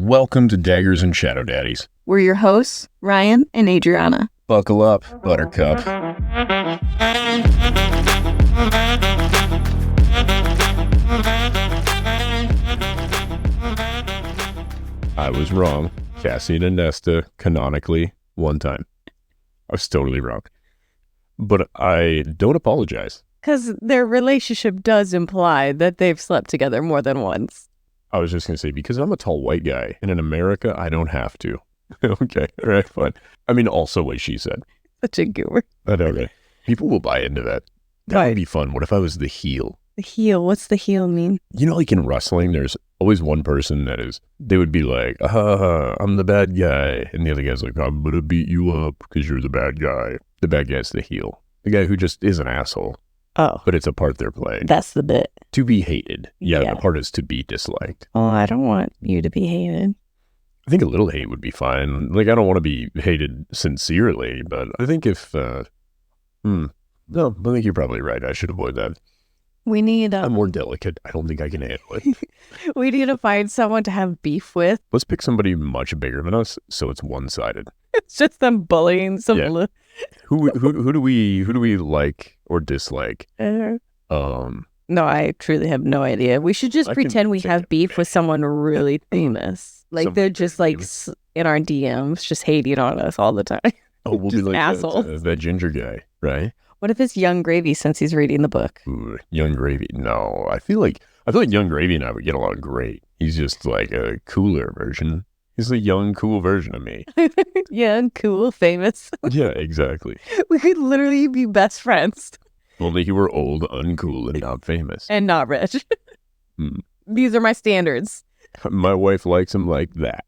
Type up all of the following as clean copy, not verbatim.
Welcome to Daggers and Shadow Daddies. We're your hosts, Ryan and Adriana. Buckle up, Buttercup. I was wrong. Cassian and Nesta, canonically, one time. I was totally wrong. But I don't apologize. Because their relationship does imply that they've slept together more than once. I was just going to say, because I'm a tall white guy, and in America, I don't have to. Okay, all right, fine. I mean, also what she said. Such a goober. I know, right? People will buy into that. That would be fun. What if I was the heel? The heel? What's the heel mean? You know, like in wrestling, there's always one person they would be like, I'm the bad guy. And the other guy's like, I'm going to beat you up because you're the bad guy. The bad guy's the heel. The guy who just is an asshole. Oh. But it's a part they're playing. That's the bit. To be hated. Yeah, the part is to be disliked. Oh, I don't want you to be hated. I think a little hate would be fine. Like, I don't want to be hated sincerely, but I think if, no, I think you're probably right. I should avoid that. We need I'm more delicate. I don't think I can handle it. We need to find someone to have beef with. Let's pick somebody much bigger than us, so it's one-sided. It's just them bullying some. Yeah. Who do we like or dislike? No, I truly have no idea. We should just pretend we have beef with someone really famous. Like they're just like in our DMs, just hating on us all the time. Oh, we'll be like assholes. That ginger guy, right? What if it's Young Gravy since he's reading the book? Ooh, Young Gravy. No, I feel like Young Gravy and I would get along great. He's just like a cooler version. He's a young, cool version of me. Young, cool, famous. Yeah, exactly. We could literally be best friends. Only he were old, uncool, and not famous. And not rich. These are my standards. My wife likes him like that.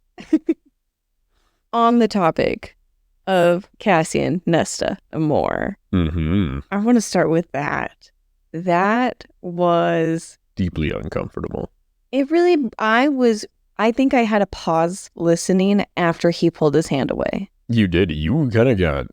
On the topic of Cassian, Nesta, and more, I want to start with that. That was... deeply uncomfortable. It really... I think I had a pause listening after he pulled his hand away. You did. You kind of got...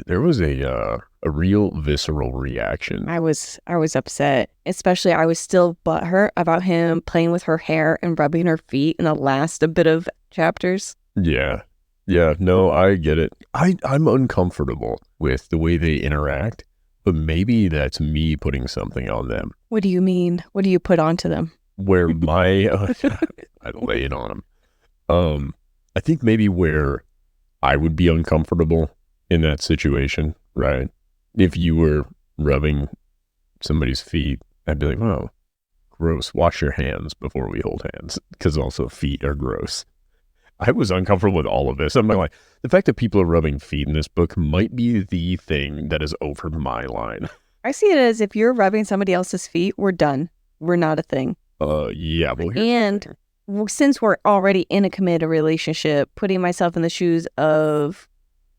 There was a real visceral reaction. I was upset. Especially, I was still butthurt about him playing with her hair and rubbing her feet in the last bit of chapters. Yeah. Yeah, no, I get it. I'm uncomfortable with the way they interact, but maybe that's me putting something on them. What do you mean? What do you put onto them? Where I lay it on them. I think maybe where I would be uncomfortable in that situation, right? If you were rubbing somebody's feet, I'd be like, oh, gross. Wash your hands before we hold hands, because also feet are gross. I was uncomfortable with all of this. I'm like, the fact that people are rubbing feet in this book might be the thing that is over my line. I see it as if you're rubbing somebody else's feet, we're done. We're not a thing. Yeah. Well, and since we're already in a committed relationship, putting myself in the shoes of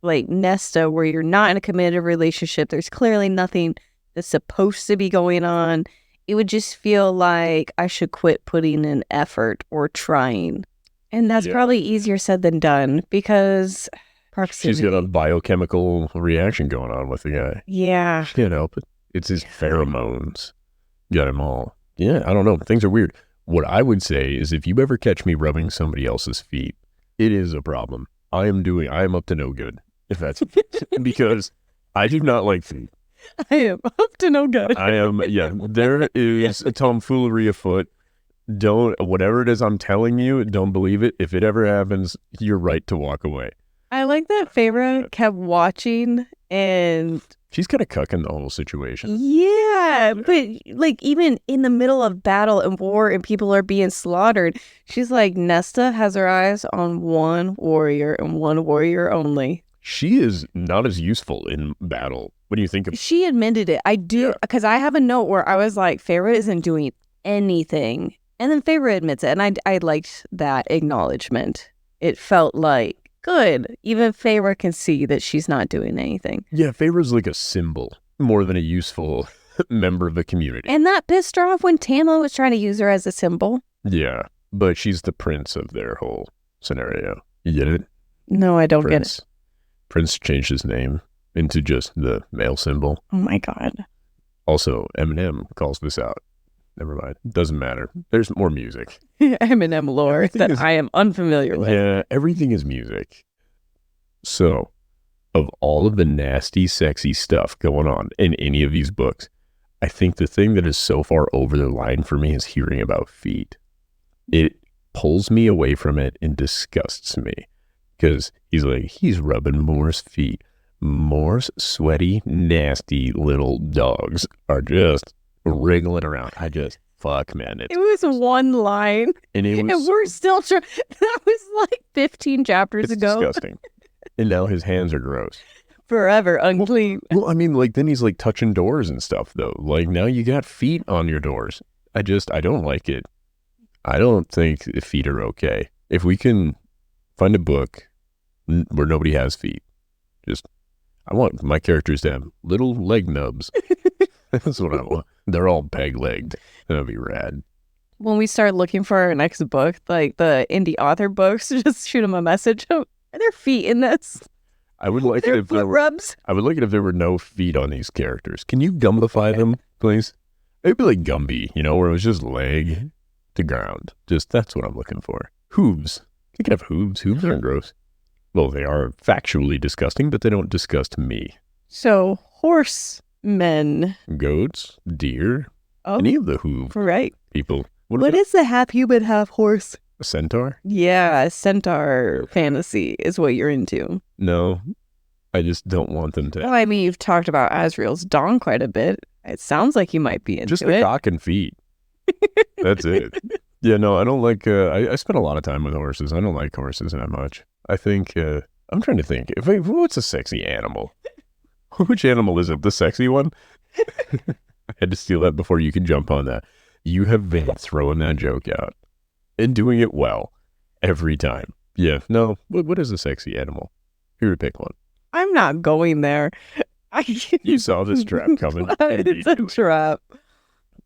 like Nesta, where you're not in a committed relationship, there's clearly nothing that's supposed to be going on. It would just feel like I should quit putting in effort or trying. And that's probably easier said than done because proximity. She's got a biochemical reaction going on with the guy. Yeah. She can't help it. It's his pheromones. Got him all. Yeah, I don't know. Things are weird. What I would say is if you ever catch me rubbing somebody else's feet, it is a problem. I am up to no good. If that's because I do not like feet. I am up to no good. There is a tomfoolery afoot. Whatever it is I'm telling you, don't believe it. If it ever happens, you're right to walk away. I like that Feyre kept watching and... She's kind of cucking the whole situation. Yeah, but like even in the middle of battle and war and people are being slaughtered, she's like, Nesta has her eyes on one warrior and one warrior only. She is not as useful in battle. What do you think of? She admitted it. I do, because I have a note where I was like, Feyre isn't doing anything. And then Feyre admits it, and I liked that acknowledgement. It felt like, good. Even Feyre can see that she's not doing anything. Yeah, Feyre's like a symbol more than a useful member of the community. And that pissed her off when Tamlin was trying to use her as a symbol. Yeah, but she's the prince of their whole scenario. You get it? No, I don't get it. Prince changed his name into just the male symbol. Oh my God. Also, Eminem calls this out. Never mind. Doesn't matter. There's more music. Eminem lore that I am unfamiliar with. Yeah, everything is music. So, of all of the nasty, sexy stuff going on in any of these books, I think the thing that is so far over the line for me is hearing about feet. It pulls me away from it and disgusts me. Because he's rubbing Moore's feet. Moore's sweaty, nasty little dogs are just wriggling around. Fuck, man. It was one line. And we're still trying. That was like 15 chapters ago. It's disgusting. And now his hands are gross. Forever unclean. Well, I mean, like, then he's like touching doors and stuff, though. Like, now you got feet on your doors. I don't like it. I don't think feet are okay. If we can find a book where nobody has feet, I want my characters to have little leg nubs. That's what I want. They're all peg-legged. That'd be rad. When we start looking for our next book, like the indie author books, just shoot them a message. Oh, are there feet in this? I would like it if there were rubs. I would like it if there were no feet on these characters. Can you Gumbify them, please? It'd be like Gumby, where it was just leg to ground. That's what I'm looking for. Hooves. You can have hooves. Hooves aren't gross. Well, they are factually disgusting, but they don't disgust me. So, horsemen. Goats, deer, Oh, any of the hoof right. people. What is the half human, half horse? A centaur? Yeah, centaur fantasy is what you're into. No, I just don't want them to. Well, I mean, you've talked about Asriel's Dawn quite a bit. It sounds like you might be into just it. the cock and feet. That's it. Yeah, no, I don't like, I spent a lot of time with horses. I don't like horses that much. I think, I'm trying to think, what's a sexy animal? Which animal is it? The sexy one? I had to steal that before you could jump on that. You have been throwing that joke out and doing it well every time. Yeah, no, what is a sexy animal? Here to pick one. I'm not going there. You saw this trap coming. It's a trap.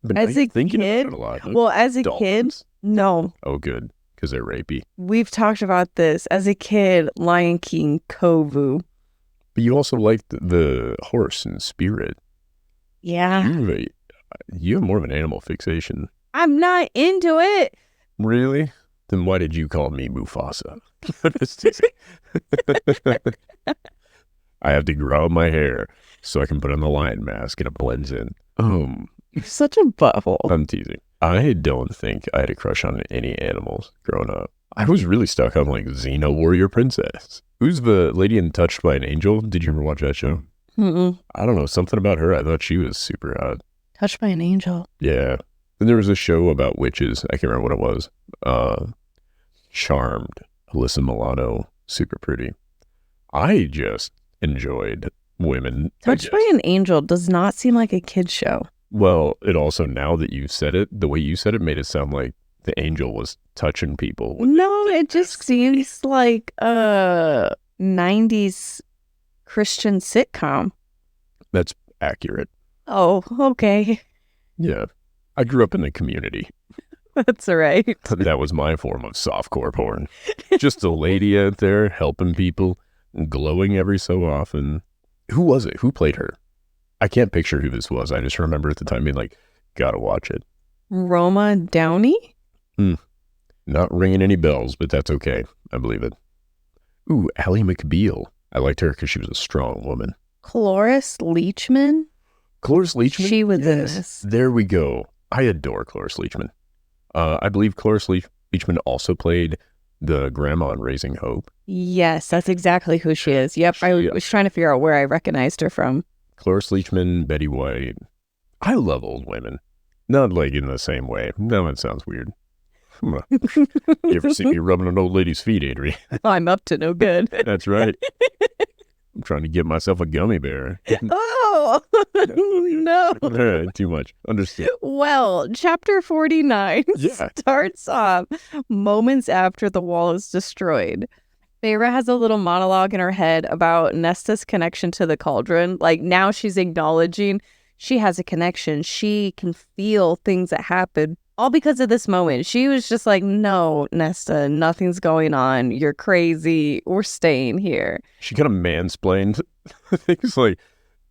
But as a thinking kid, about it a lot. well, as a Dolphins? kid, no. Oh, good, because they're rapey. We've talked about this. As a kid, Lion King, Kovu. But you also liked the horse and spirit. Yeah. You have more of an animal fixation. I'm not into it. Really? Then why did you call me Mufasa? I have to grow out my hair so I can put on the lion mask and it blends in. You're such a butthole. I'm teasing. I don't think I had a crush on any animals growing up. I was really stuck on like Xena Warrior Princess. Who's the lady in Touched by an Angel? Did you ever watch that show? Mm-mm. I don't know. Something about her. I thought she was super hot. Touched by an Angel. Yeah. Then there was a show about witches. I can't remember what it was. Charmed. Alyssa Milano. Super pretty. I just enjoyed women. Touched by an Angel does not seem like a kid's show. Well, it also, now that you said it, the way you said it made it sound like the angel was touching people. No, it just seems like a 90s Christian sitcom. That's accurate. Oh, okay. Yeah. I grew up in the community. That's all right. That was my form of softcore porn. Just a lady out there helping people, glowing every so often. Who was it? Who played her? I can't picture who this was. I just remember at the time being like, gotta watch it. Roma Downey? Not ringing any bells, but that's okay. I believe it. Ooh, Ally McBeal. I liked her because she was a strong woman. Cloris Leachman? Cloris Leachman? She was in this. There we go. I adore Cloris Leachman. I believe Cloris Leachman also played the grandma in Raising Hope. Yes, that's exactly who she is. Yep, I was trying to figure out where I recognized her from. Cloris Leachman, Betty White. I love old women. Not like in the same way. No, that sounds weird. You ever see me rubbing an old lady's feet, Adri? I'm up to no good. That's right. I'm trying to get myself a gummy bear. Oh, no. All right, too much. Understood. Well, chapter 49 starts off moments after the wall is destroyed. Feyre has a little monologue in her head about Nesta's connection to the cauldron. Like, now she's acknowledging she has a connection. She can feel things that happen. All because of this moment. She was just like, no, Nesta, nothing's going on. You're crazy. We're staying here. She kind of mansplained things like,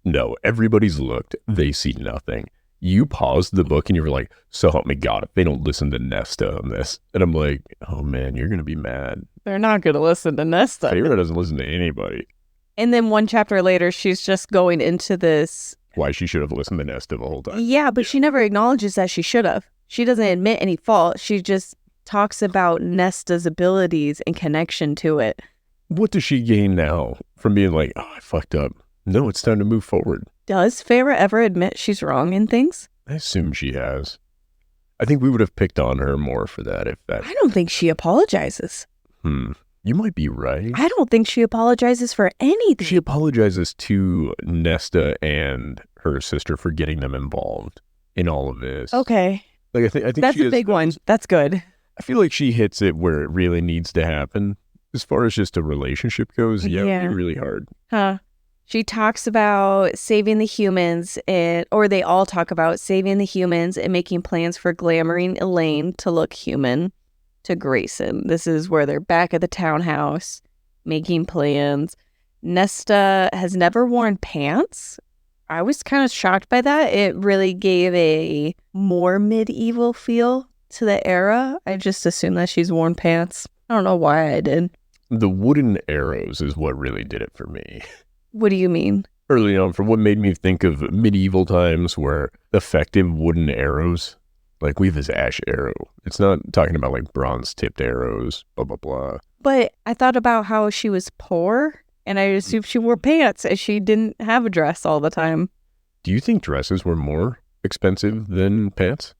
no, everybody's looked. They see nothing. you paused the book and you were like, so help me God, if they don't listen to Nesta on this. And I'm like, oh man, you're going to be mad. They're not going to listen to Nesta. Feyre doesn't listen to anybody. And then one chapter later, she's just going into this. Why she should have listened to Nesta the whole time. Yeah, but she never acknowledges that she should have. She doesn't admit any fault. She just talks about Nesta's abilities and connection to it. What does she gain now from being like, oh, I fucked up? No, it's time to move forward. Does Feyre ever admit she's wrong in things? I assume she has. I think we would have picked on her more for that if that... I don't think she apologizes. You might be right. I don't think she apologizes for anything. She apologizes to Nesta and her sister for getting them involved in all of this. Okay. Like I think that's a big one. That's good. I feel like she hits it where it really needs to happen. As far as just a relationship goes, yeah. It'd be really hard. Huh. She talks about saving the humans, or they all talk about saving the humans and making plans for glamoring Elaine to look human to Grayson. This is where they're back at the townhouse making plans. Nesta has never worn pants. I was kind of shocked by that. It really gave a more medieval feel to the era. I just assumed that she's worn pants. I don't know why I did. The wooden arrows is what really did it for me. What do you mean? Early on, for what made me think of medieval times where effective wooden arrows, like we have this ash arrow. It's not talking about like bronze-tipped arrows, blah, blah, blah. But I thought about how she was poor, and I assumed she wore pants, and she didn't have a dress all the time. Do you think dresses were more expensive than pants?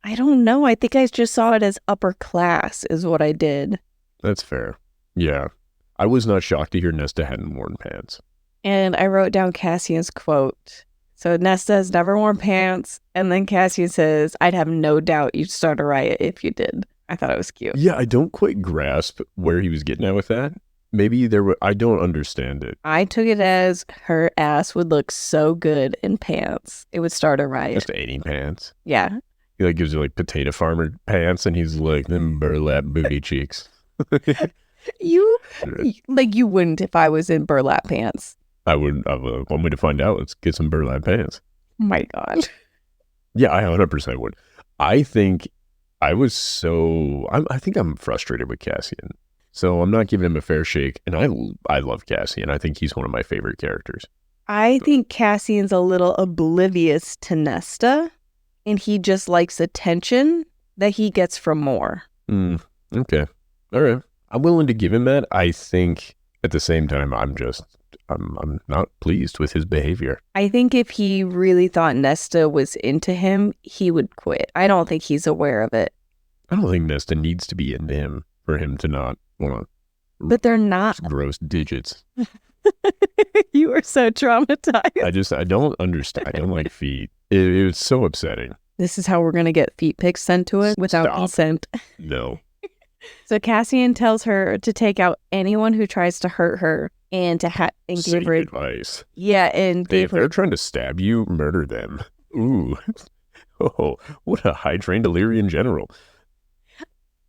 I don't know. I think I just saw it as upper class is what I did. That's fair. Yeah. I was not shocked to hear Nesta hadn't worn pants. And I wrote down Cassian's quote. So Nesta has never worn pants. And then Cassian says, I'd have no doubt you'd start a riot if you did. I thought it was cute. Yeah, I don't quite grasp where he was getting at with that. Maybe I don't understand it. I took it as her ass would look so good in pants. It would start a riot. Just any pants. Yeah. He like gives you like potato farmer pants and he's like them burlap booty cheeks. You wouldn't if I was in burlap pants. I would. Want me to find out? Let's get some burlap pants. Oh my God. Yeah, I 100% would. I think I think I'm frustrated with Cassian. So I'm not giving him a fair shake. And I love Cassian. I think he's one of my favorite characters. I think Cassian's a little oblivious to Nesta. And he just likes attention that he gets from more. Okay. All right. I'm willing to give him that. I think at the same time, I'm not pleased with his behavior. I think if he really thought Nesta was into him, he would quit. I don't think he's aware of it. I don't think Nesta needs to be into him for him to not want to. But they're not. Gross digits. You are so traumatized. I don't understand. I don't like feet. It was so upsetting. This is how we're going to get feet pics sent to us without consent. No. So Cassian tells her to take out anyone who tries to hurt her and to give her advice. Yeah, and if they're trying to stab you, murder them. Ooh. Oh, what a high-trained Illyrian general.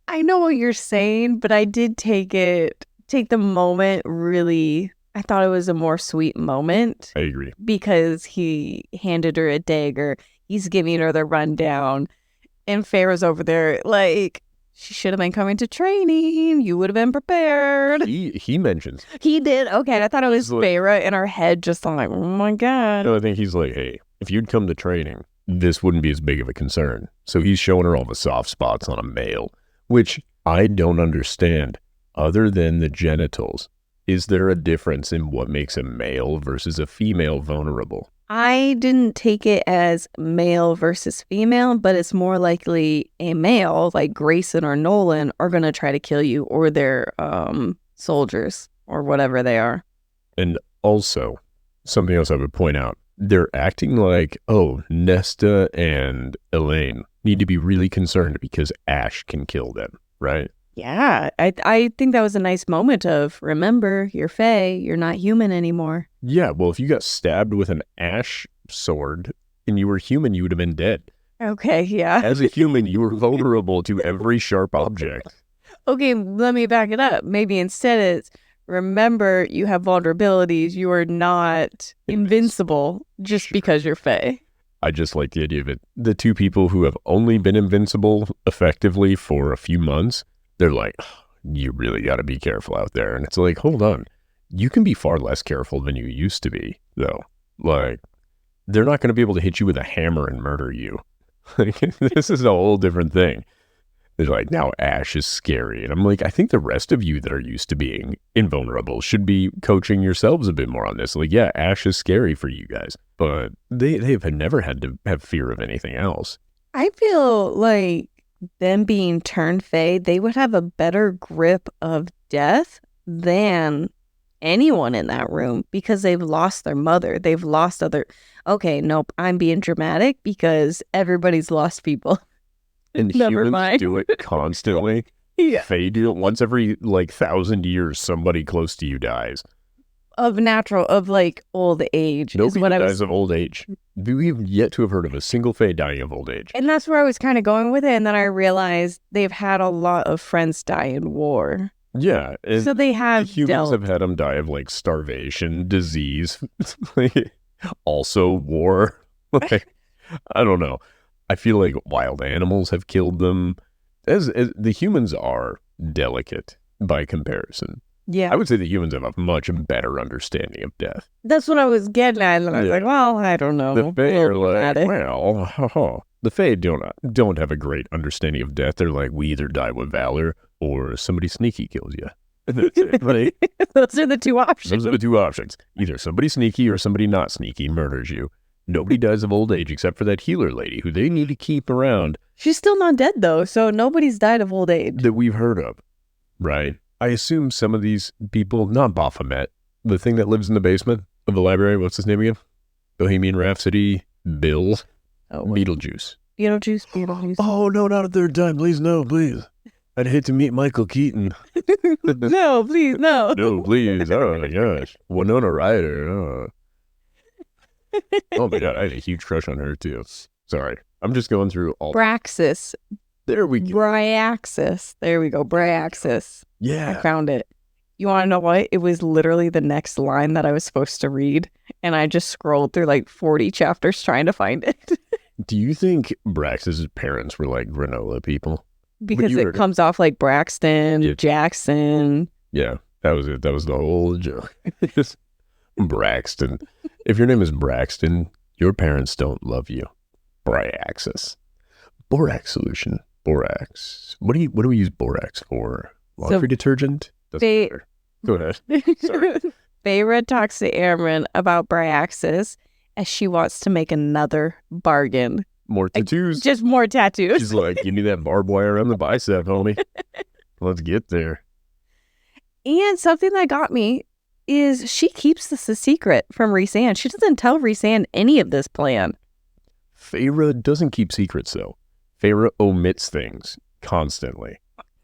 I know what you're saying, but I did take the moment really. I thought it was a more sweet moment. I agree. Because he handed her a dagger. He's giving her the rundown. And Feyre's over there like, she should have been coming to training. You would have been prepared. He mentions. He did? Okay, I thought it was Feyre in her head just like, oh my God. No, I think he's like, hey, if you'd come to training, this wouldn't be as big of a concern. So he's showing her all the soft spots on a male, which I don't understand. Other than the genitals, is there a difference in what makes a male versus a female vulnerable? I didn't take it as male versus female, but it's more likely a male like Grayson or Nolan are going to try to kill you, or their soldiers or whatever they are. And also, something else I would point out, they're acting like, oh, Nesta and Elaine need to be really concerned because Ash can kill them, right? Yeah, I think that was a nice moment of, remember, you're Fae, you're not human anymore. Yeah, well, if you got stabbed with an ash sword and you were human, you would have been dead. Okay, yeah. As a human, you were vulnerable to every sharp object. Okay, let me back it up. Maybe instead it's, remember, you have vulnerabilities. You are not invincible just because you're Fae. I just like the idea of it. The two people who have only been invincible effectively for a few months, they're like, you really got to be careful out there. And it's like, hold on. You can be far less careful than you used to be, though. Like, they're not going to be able to hit you with a hammer and murder you. This is a whole different thing. They're like, now Ash is scary. And I'm like, I think the rest of you that are used to being invulnerable should be coaching yourselves a bit more on this. Like, yeah, Ash is scary for you guys, but they have never had to have fear of anything else. I feel like them being turned Fae, they would have a better grip of death than anyone in that room because they've lost their mother. They've lost other... Okay, nope, I'm being dramatic because everybody's lost people. And humans do it constantly. Yeah. Fae do it once every 1,000 years. Somebody close to you dies. Of old age. Nobody dies of old age. We've yet to have heard of a single Fae dying of old age. And that's where I was kind of going with it. And then I realized they've had a lot of friends die in war. Yeah. So they have humans have had them die of starvation, disease, also war. I don't know. I feel like wild animals have killed them. As the humans are delicate by comparison. Yeah. I would say the humans have a much better understanding of death. That's what I was getting at. And I was like, well, I don't know. The Fae are like, the Fae don't have a great understanding of death. They're like, we either die with valor or somebody sneaky kills you. That's it. Those are the two options. Those are the two options. Either somebody sneaky or somebody not sneaky murders you. Nobody dies of old age except for that healer lady who they need to keep around. She's still not dead, though, so nobody's died of old age. That we've heard of, right? I assume some of these people, not Baphomet, the thing that lives in the basement of the library, what's his name again? Bohemian Rhapsody, Bill, Beetlejuice. Beetlejuice. Oh, no, not a third time. Please, no, please. I'd hate to meet Michael Keaton. No, please, no. No, please. Oh, my gosh. Winona Ryder. Oh my God, I had a huge crush on her too. Sorry, I'm just going through all. Bryaxis. There we go. Bryaxis. There we go. Bryaxis. Yeah. I found it. You want to know what? It was literally the next line that I was supposed to read, and I just scrolled through 40 chapters trying to find it. Do you think Bryaxis' parents were like granola people? Because it comes off like Braxton, Jackson. Yeah, that was it. That was the whole joke. Braxton. If your name is Braxton, your parents don't love you. Bryaxis. Borax solution. Borax. What do we use borax for? Laundry detergent? Doesn't matter. Go ahead. Sorry. Feyre talks to Amren about Bryaxis as she wants to make another bargain. More tattoos. Just more tattoos. She's like, give me that barbed wire on the bicep, homie. Let's get there. And something that got me is she keeps this a secret from Rhys-Anne. She doesn't tell Rhys-Anne any of this plan. Feyre doesn't keep secrets, though. Feyre omits things constantly.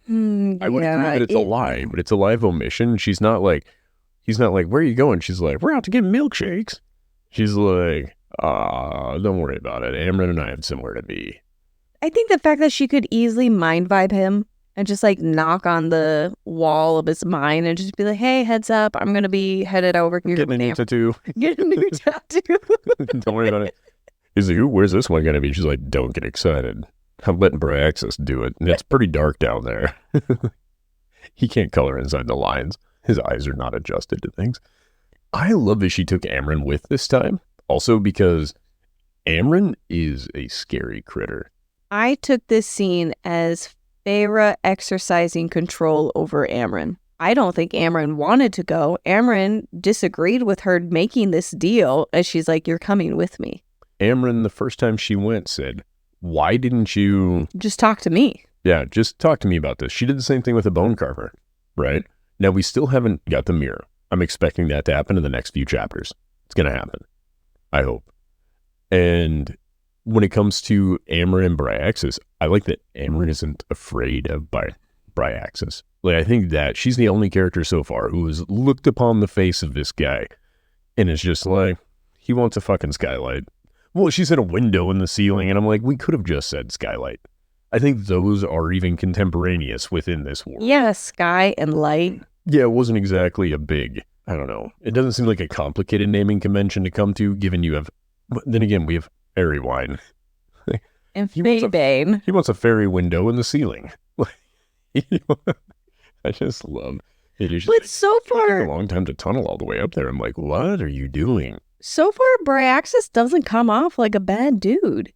I would agree that it's a lie, but it's a lie of omission. He's not like, where are you going? She's like, we're out to get milkshakes. She's like, don't worry about it. Amren and I have somewhere to be. I think the fact that she could easily mind vibe him and just knock on the wall of his mind and just be like, hey, heads up, I'm going to be headed over here. Getting a new tattoo. Get a new tattoo. Don't worry about it. He's like, where's this one going to be? She's like, don't get excited. I'm letting Bryaxis do it. And it's pretty dark down there. He can't color inside the lines. His eyes are not adjusted to things. I love that she took Amren with this time. Also because Amren is a scary critter. I took this scene as Feyre exercising control over Amren. I don't think Amren wanted to go. Amren disagreed with her making this deal as she's like, you're coming with me. Amren, the first time she went, said, why didn't you... Just talk to me. Yeah, just talk to me about this. She did the same thing with the bone carver, right? Now, we still haven't got the mirror. I'm expecting that to happen in the next few chapters. It's going to happen. I hope. And when it comes to Amren and Bryaxis, I like that Amren isn't afraid of Bryaxis. I think that she's the only character so far who has looked upon the face of this guy and is just like, he wants a fucking skylight. Well, she said a window in the ceiling, and I'm like, we could have just said skylight. I think those are even contemporaneous within this world. Yeah, sky and light. Yeah, it wasn't exactly a big, I don't know. It doesn't seem like a complicated naming convention to come to, given you have, but then again, we have fairy wine. And He wants a- Faebane. He wants a fairy window in the ceiling. I just love it. But so It took far, a long time to tunnel all the way up there. I'm like, what are you doing? so far, Bryaxis doesn't come off like a bad dude.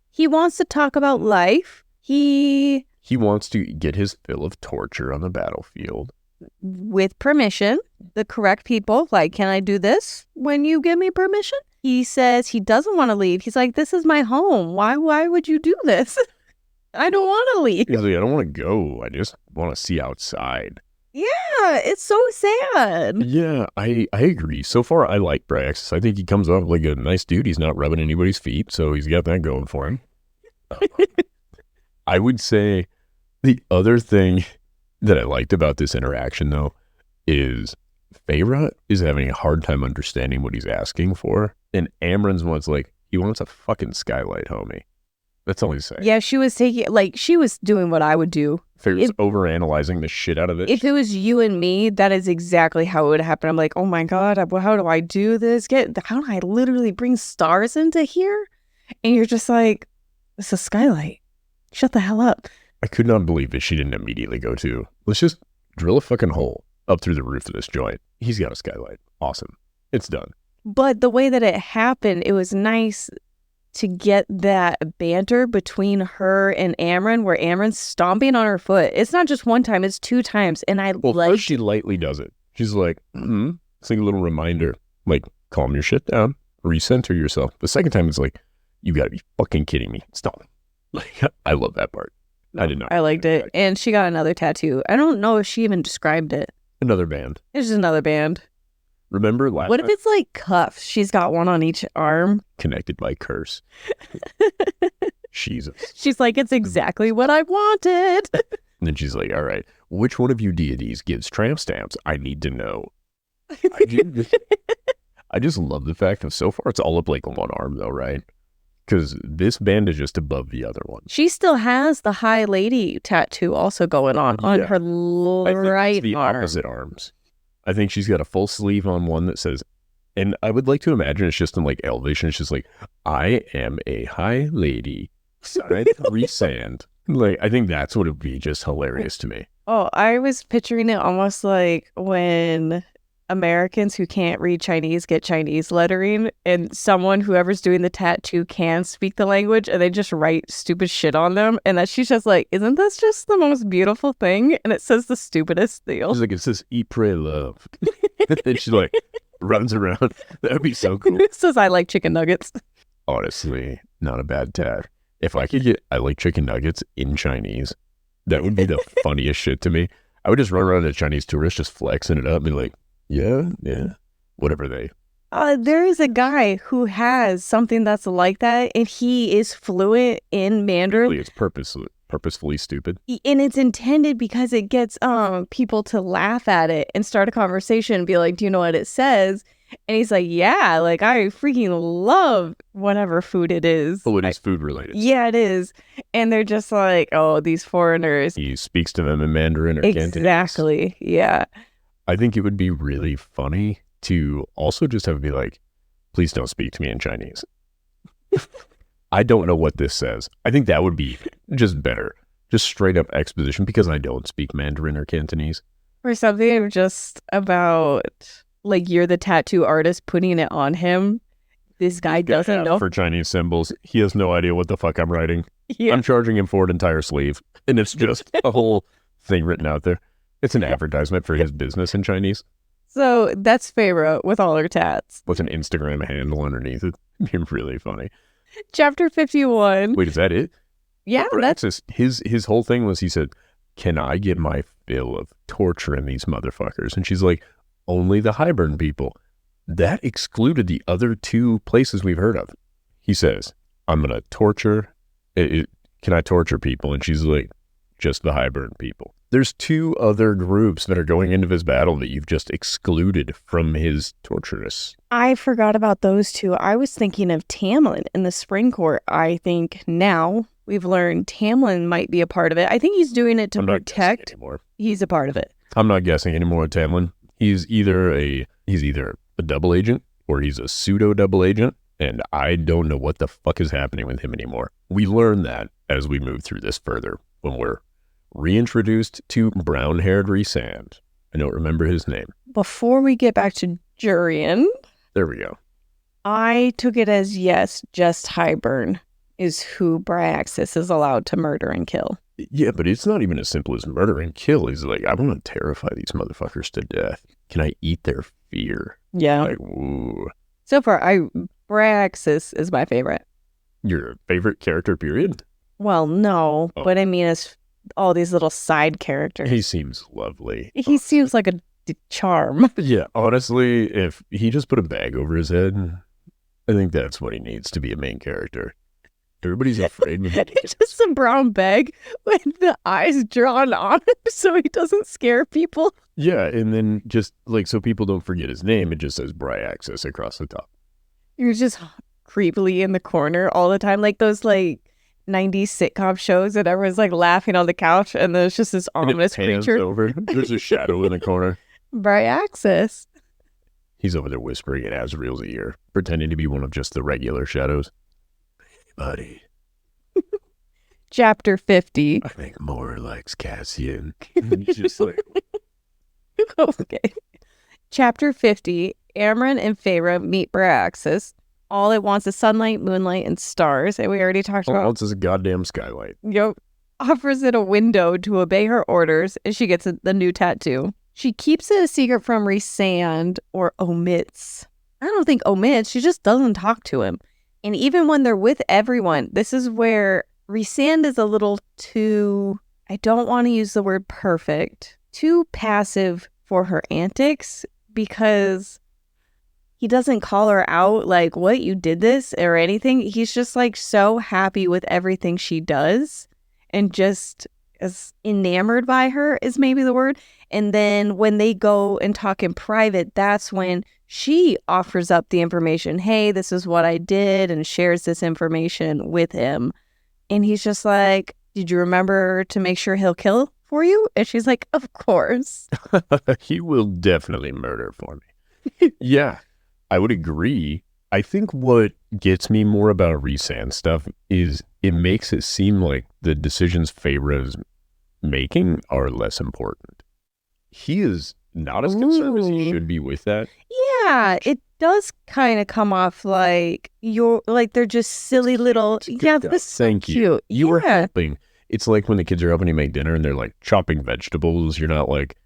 He wants to talk about life. He, wants to get his fill of torture on the battlefield. with permission, the correct people, like, can I do this when you give me permission? He says he doesn't want to leave. He's like, this is my home. Why would you do this? I don't want to leave. He's like, I don't want to go. I just want to see outside. Yeah, it's so sad. Yeah, I agree. So far, I like Bryaxis. I think he comes off like a nice dude. He's not rubbing anybody's feet, so he's got that going for him. I would say the other thing that I liked about this interaction, though, is Feyre is having a hard time understanding what he's asking for. And Amren's one's like, he wants a fucking skylight, homie. That's all he's saying. Yeah, she was she was doing what I would do. Feyre's overanalyzing the shit out of it. If it was you and me, that is exactly how it would happen. I'm like, oh my God, how do I do this? How do I literally bring stars into here? And you're just like, it's a skylight. Shut the hell up. I could not believe that she didn't immediately go to, let's just drill a fucking hole up through the roof of this joint. He's got a skylight. Awesome. It's done. But the way that it happened, it was nice to get that banter between her and Amren, where Amren's stomping on her foot. It's not just one time, it's 2 times. And first she lightly does it. She's like, It's like a little reminder, like, calm your shit down, recenter yourself. The second time it's like, you gotta be fucking kidding me. Stop. Like, I love that part. I did not. I liked it. And she got another tattoo. I don't know if she even described it. Another band. It's just another band. Remember last What if it's like cuffs? She's got one on each arm. Connected by curse. Jesus. She's like, it's exactly what I wanted. And then she's like, all right, which one of you deities gives tramp stamps? I need to know. I just love the fact that so far it's all up like one arm though, right? Because this band is just above the other one. She still has the High Lady tattoo also going on her right the arm. Opposite arms. I think she's got a full sleeve on one that says, and I would like to imagine it's just in like Elvish, and it's just like, I am a High Lady. Resand. Like, I think that's what would be just hilarious to me. Oh, I was picturing it almost like when Americans who can't read Chinese get Chinese lettering, and whoever's doing the tattoo can speak the language, and they just write stupid shit on them, and that she's just like, isn't this just the most beautiful thing? And it says the stupidest deal. She's like, it says eat, pray, love. And she like runs around. That would be so cool. It says I like chicken nuggets. Honestly, not a bad tat. If I could get I like chicken nuggets in Chinese, that would be the funniest shit to me. I would just run around a Chinese tourist just flexing it up and be like, yeah, whatever they. There is a guy who has something that's like that, and he is fluent in Mandarin. It's purposefully stupid. And it's intended because it gets people to laugh at it and start a conversation and be like, do you know what it says? And he's like, yeah, like I freaking love whatever food it is. Oh, it is food related. Yeah, it is. And they're just like, oh, these foreigners. He speaks to them in Mandarin or Cantonese. Exactly, yeah. I think it would be really funny to also just have it be like, please don't speak to me in Chinese. I don't know what this says. I think that would be just better. Just straight up exposition, because I don't speak Mandarin or Cantonese. Or something just about, like, you're the tattoo artist putting it on him. This guy doesn't know. For Chinese symbols, he has no idea what the fuck I'm writing. Yeah. I'm charging him for an entire sleeve. And it's just a whole thing written out there. It's an advertisement for his business in Chinese. So that's Feyre with all her tats. With an Instagram handle underneath it. It'd be really funny. Chapter 51. Wait, is that it? Yeah, that's his whole thing was, he said, can I get my fill of torturing these motherfuckers? And she's like, only the Hybern people. That excluded the other 2 places we've heard of. He says, I'm going to torture. Can I torture people? And she's like, just the Hybern people. There's 2 other groups that are going into this battle that you've just excluded from his torturous. I forgot about those 2. I was thinking of Tamlin in the Spring Court. I think now we've learned Tamlin might be a part of it. I think he's doing it to protect. He's a part of it. I'm not guessing anymore with Tamlin. He's either a double agent, or he's a pseudo double agent, And I don't know what the fuck is happening with him anymore. We learn that as we move through this further, when we're reintroduced to brown-haired Rhysand. I don't remember his name. Before we get back to Jurian, there we go. I took it as yes, just Highburn is who Bryaxis is allowed to murder and kill. Yeah, but it's not even as simple as murder and kill. He's like, I want to terrify these motherfuckers to death. Can I eat their fear? Yeah. Like, ooh. So far, Bryaxis is my favorite. Your favorite character, period? Well, no, but I mean, as all these little side characters. He seems lovely. He seems like a charm. Yeah, honestly, if he just put a bag over his head, I think that's what he needs to be a main character. Everybody's afraid of him. It's just a brown bag with the eyes drawn on him so he doesn't scare people. Yeah, and then just like so people don't forget his name, it just says Bryaxis across the top. You're just creepily in the corner all the time, like those like 90s sitcom shows that everyone's like laughing on the couch and there's just this ominous creature. Over. There's a shadow in the corner. Bryaxis. He's over there whispering in Azrael's ear, pretending to be one of just the regular shadows. Buddy. Chapter 50. I think more likes Cassian. Just like... Okay. Chapter 50. Amren and Feyre meet Bryaxis. All it wants is sunlight, moonlight, and stars. And we already talked about... All it wants is a goddamn skylight. Yep. Offers it a window to obey her orders, and she gets the new tattoo. She keeps it a secret from Rhysand, or omits. I don't think omits. She just doesn't talk to him. And even when they're with everyone, this is where Rhysand is a little too, I don't want to use the word perfect, too passive for her antics, because he doesn't call her out like, what, you did this or anything. He's just like so happy with everything she does and just as enamored by her is maybe the word. And then when they go and talk in private, that's when she offers up the information. Hey, this is what I did, and shares this information with him. And he's just like, did you remember to make sure he'll kill for you? And she's like, of course. He will definitely murder for me. Yeah, I would agree. I think what gets me more about Rhysand stuff is it makes it seem like the decisions Feyre's making are less important. He is not as concerned as he should be with that. Yeah, it does kind of come off like they're just silly little. Yeah, this thank you. Cute. You were helping. It's like when the kids are helping you make dinner and they're like chopping vegetables. You're not like,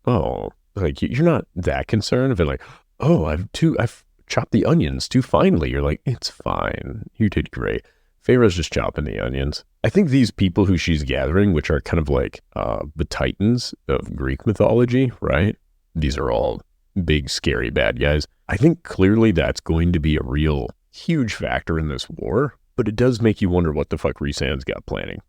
oh, like you're not that concerned. But like, oh, I've chopped the onions too finely. You're like, it's fine. You did great. Feyre's just chopping the onions. I think these people who she's gathering, which are kind of like the titans of Greek mythology, right? These are all big, scary bad guys. I think clearly that's going to be a real huge factor in this war, but it does make you wonder what the fuck Rhysand's got planning.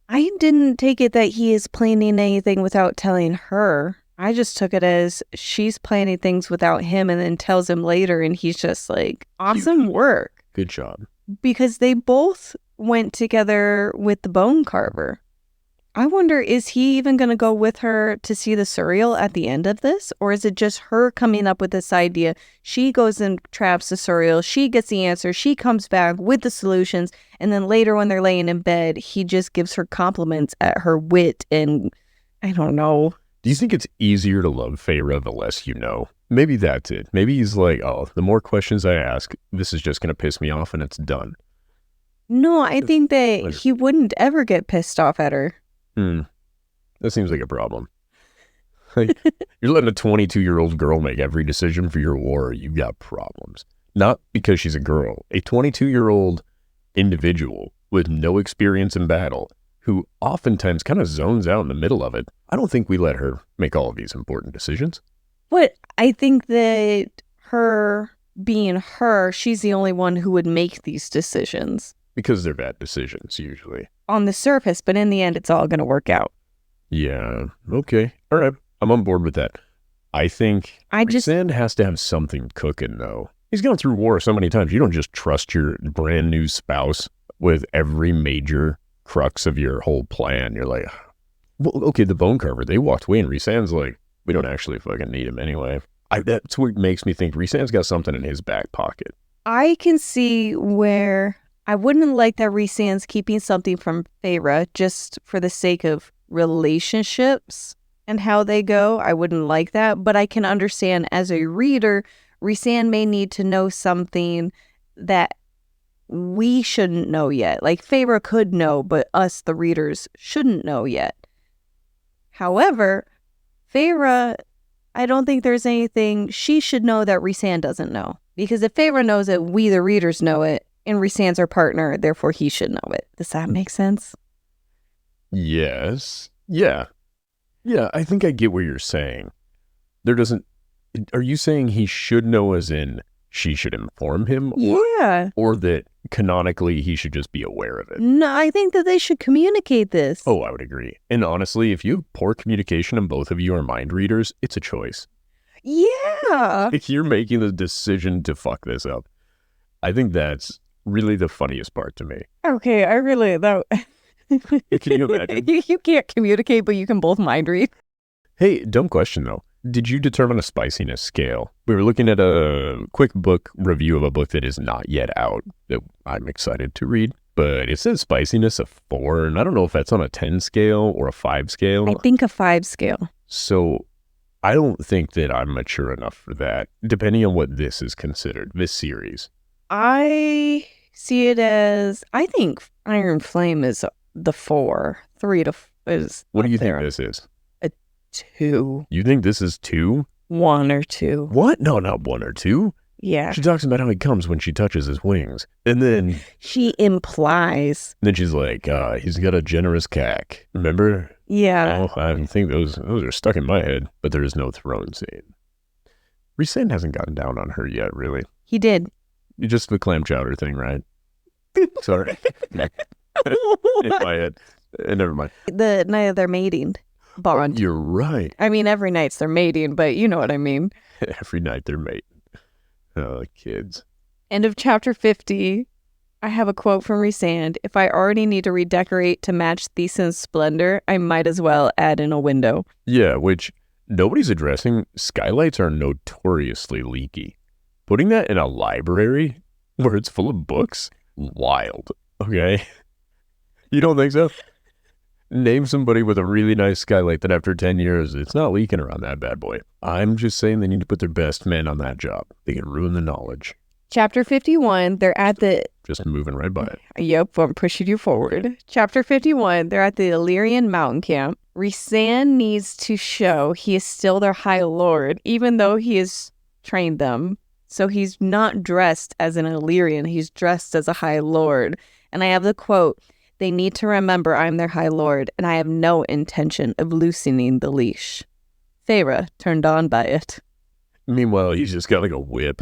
I didn't take it that he is planning anything without telling her. I just took it as she's planning things without him and then tells him later, and he's just like, awesome work. Good job. Because they both went together with the bone carver. I wonder, is he even going to go with her to see the Suriel at the end of this? Or is it just her coming up with this idea? She goes and traps the Suriel. She gets the answer. She comes back with the solutions. And then later when they're laying in bed, he just gives her compliments at her wit and I don't know. Do you think it's easier to love Feyre the less you know? Maybe that's it. Maybe he's like, oh, the more questions I ask, this is just going to piss me off and it's done. No, I think that he wouldn't ever get pissed off at her. That seems like a problem. Like, you're letting a 22-year-old girl make every decision for your war. You've got problems. Not because she's a girl. A 22-year-old individual with no experience in battle who oftentimes kind of zones out in the middle of it. I don't think we let her make all of these important decisions. But I think that her being her, she's the only one who would make these decisions. Because they're bad decisions, usually. On the surface, but in the end, it's all going to work out. Yeah, okay. All right, I'm on board with that. I think Rhysand has to have something cooking, though. He's gone through war so many times. You don't just trust your brand new spouse with every major crux of your whole plan. You're like, well, okay, the bone carver, they walked away, and Rhysand's like, we don't actually fucking need him anyway. That's what makes me think Rhysand's got something in his back pocket. I can see where I wouldn't like that Rhysand's keeping something from Feyre just for the sake of relationships and how they go. I wouldn't like that, but I can understand as a reader, Rhysand may need to know something that we shouldn't know yet. Like Feyre could know, but us, the readers, shouldn't know yet. However, Feyre, I don't think there's anything she should know that Rhysand doesn't know. Because if Feyre knows it, we, the readers, know it, and Rhysand's our partner, therefore he should know it. Does that make sense? Yes. Yeah. Yeah, I think I get what you're saying. Are you saying he should know as in she should inform him? Yeah. Or that canonically he should just be aware of it? No, I think that they should communicate this. Oh, I would agree. And honestly, if you have poor communication and both of you are mind readers, it's a choice. Yeah. If you're making the decision to fuck this up, I think that's really the funniest part to me. Okay, I really, that... Can you imagine? You can't communicate, but you can both mind read. Hey, dumb question though. Did you determine a spiciness scale? We were looking at a quick book review of a book that is not yet out that I'm excited to read, but it says spiciness of 4, and I don't know if that's on a 10 scale or a 5 scale. I think a 5 scale. So I don't think that I'm mature enough for that, depending on what this is considered, this series. I see it as, I think Iron Flame is the 4. 3 is. What do you there. think this is? 2. You think this is 2? 1 or 2. What? No, not 1 or 2. Yeah. She talks about how he comes when she touches his wings. And then... She implies. Then she's like, he's got a generous cack. Remember? Yeah. Oh, I think those are stuck in my head. But there is no throne scene. Rhysand hasn't gotten down on her yet, really. He did. Just the clam chowder thing, right? Sorry. In my head. Never mind. The night of their mating bond. You're right. I mean, every night's their mating, but you know what I mean. Every night they're mating. Oh, kids. End of chapter 50. I have a quote from Rhysand. If I already need to redecorate to match Thesan's splendor, I might as well add in a window. Yeah, which nobody's addressing. Skylights are notoriously leaky. Putting that in a library where it's full of books? Wild. Okay? You don't think so? Name somebody with a really nice skylight that after 10 years, it's not leaking around that bad boy. I'm just saying they need to put their best men on that job. They can ruin the knowledge. Chapter 51, they're at the... Just moving right by it. Yep, I'm pushing you forward. Chapter 51, they're at the Illyrian mountain camp. Rhysand needs to show he is still their high lord, even though he has trained them. So he's not dressed as an Illyrian, he's dressed as a high lord. And I have the quote, "They need to remember I'm their high lord, and I have no intention of loosening the leash." Feyre turned on by it. Meanwhile, he's just got like a whip.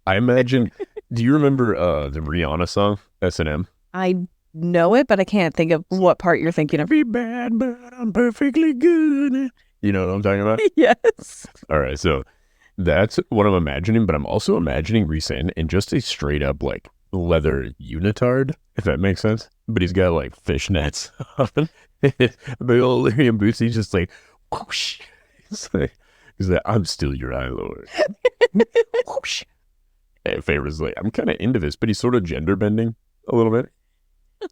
I imagine, do you remember the Rihanna song, S&M? I know it, but I can't think of what part you're thinking of. Be bad, but I'm perfectly good. You know what I'm talking about? Yes. All right, so that's what I'm imagining, but I'm also imagining Rhysand in just a straight up like leather unitard, if that makes sense. But he's got like fishnets on. Big old Illyrian boots. He's just like, whoosh. He's like, I'm still your high lord. Whoosh. And Feyre's like, I'm kind of into this, but he's sort of gender bending a little bit.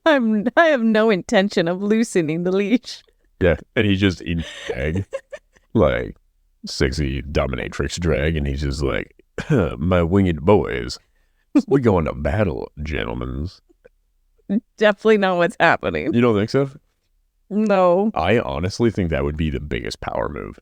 I have no intention of loosening the leash. Yeah, and he's just in drag, like sexy dominatrix drag, and he's just like, my winged boys, we're going to battle, gentlemen. Definitely not what's happening. You don't think so? No. I honestly think that would be the biggest power move.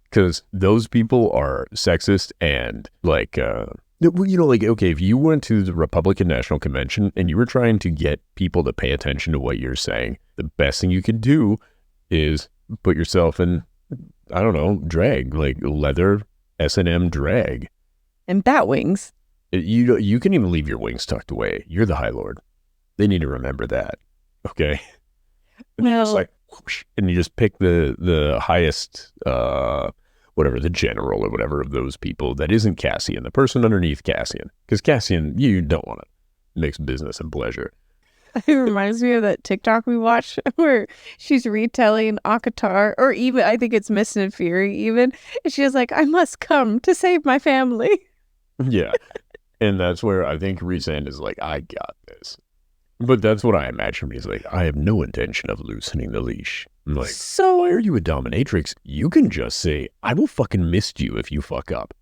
Because those people are sexist and like, you know, like, okay, if you went to the Republican National Convention and you were trying to get people to pay attention to what you're saying, the best thing you could do is put yourself in, I don't know, drag, like leather S&M drag. And bat wings. You can even leave your wings tucked away. You're the High Lord. They need to remember that. Okay? Well, it's like, whoosh, and you just pick the highest, whatever, the general or whatever of those people that isn't Cassian, the person underneath Cassian. Because Cassian, you don't want to mix business and pleasure. it reminds me of that TikTok we watched where she's retelling ACOWAR, or even, I think it's Mist and Fury even. And she's like, I must come to save my family. Yeah. And that's where I think Rhysand is like, I got this. But that's what I imagine. He's like, I have no intention of loosening the leash. I'm like, So, why are you a dominatrix? You can just say, I will fucking mist you if you fuck up.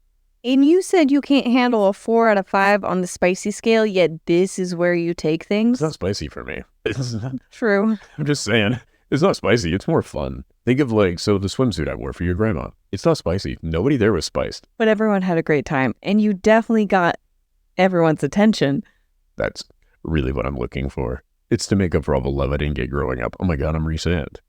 and you said you can't handle a 4 out of 5 on the spicy scale, yet this is where you take things? It's not spicy for me. It's not, True. I'm just saying, it's not spicy. It's more fun. Think of like, so the swimsuit I wore for your grandma. It's not spicy. Nobody there was spiced. But everyone had a great time, and you definitely got everyone's attention. That's really what I'm looking for. It's to make up for all the love I didn't get growing up. Oh my God, I'm Rhysand.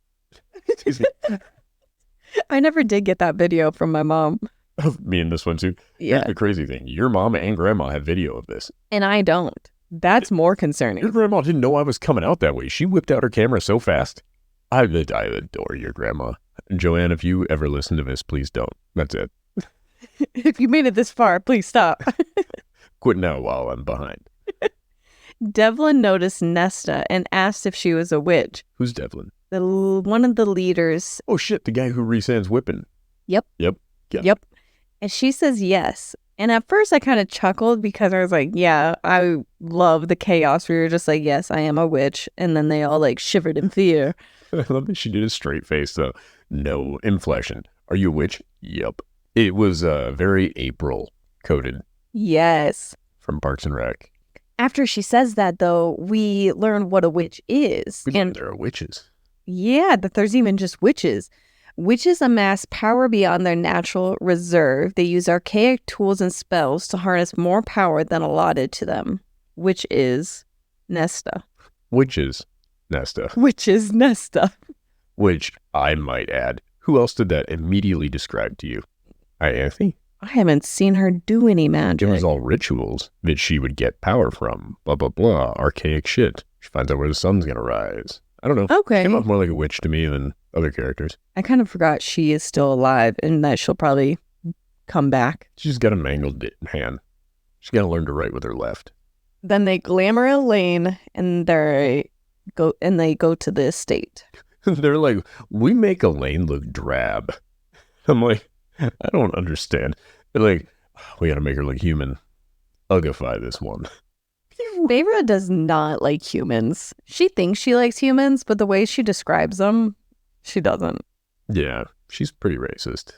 I never did get that video from my mom. Of me in the swimsuit. Yeah. Here's the crazy thing. Your mom and grandma have video of this. And I don't. That's more Your concerning. grandma didn't know I was coming out that way. She whipped out her camera so fast. I adore your grandma. Joanne, if you ever listen to this, please don't. That's it. If you made it this far, please stop. Quit now while I'm behind. Devlin noticed Nesta and asked if she was a witch. Who's Devlin? One of the leaders. Oh shit, the guy who Rhysand's whipping. Yep. Yep. And she says yes. And at first I kind of chuckled because I was like, yeah, I love the chaos where you're just like, yes, I am a witch. And then they all like shivered in fear. I love that she did a straight face though. No inflection. Are you a witch? Yep. It was very April coded Yes. from Parks and Rec. After she says that, though, we learn what a witch is. We And there are witches. yeah, that there's even just witches. Witches amass power beyond their natural reserve. They use archaic tools and spells to harness more power than allotted to them, which is Nesta. Witches. Nesta. Which is Nesta. Which, I might add, who else did that immediately describe to you? Ianthe. I haven't seen her do any magic. It was all rituals that she would get power from. Blah, blah, blah. Archaic shit. She finds out where the sun's going to rise. I don't know. Okay. She came off more like a witch to me than other characters. I kind of forgot she is still alive and that she'll probably come back. She's got a mangled hand. She's got to learn to write with her left. Then they glamour Elaine and they go to the estate. They're like, we make Elaine look drab. I'm like, I don't understand. They're like, we got to make her look human. Ugify this one. Feyre does not like humans. She thinks she likes humans, but the way she describes them, she doesn't. Yeah, she's pretty racist.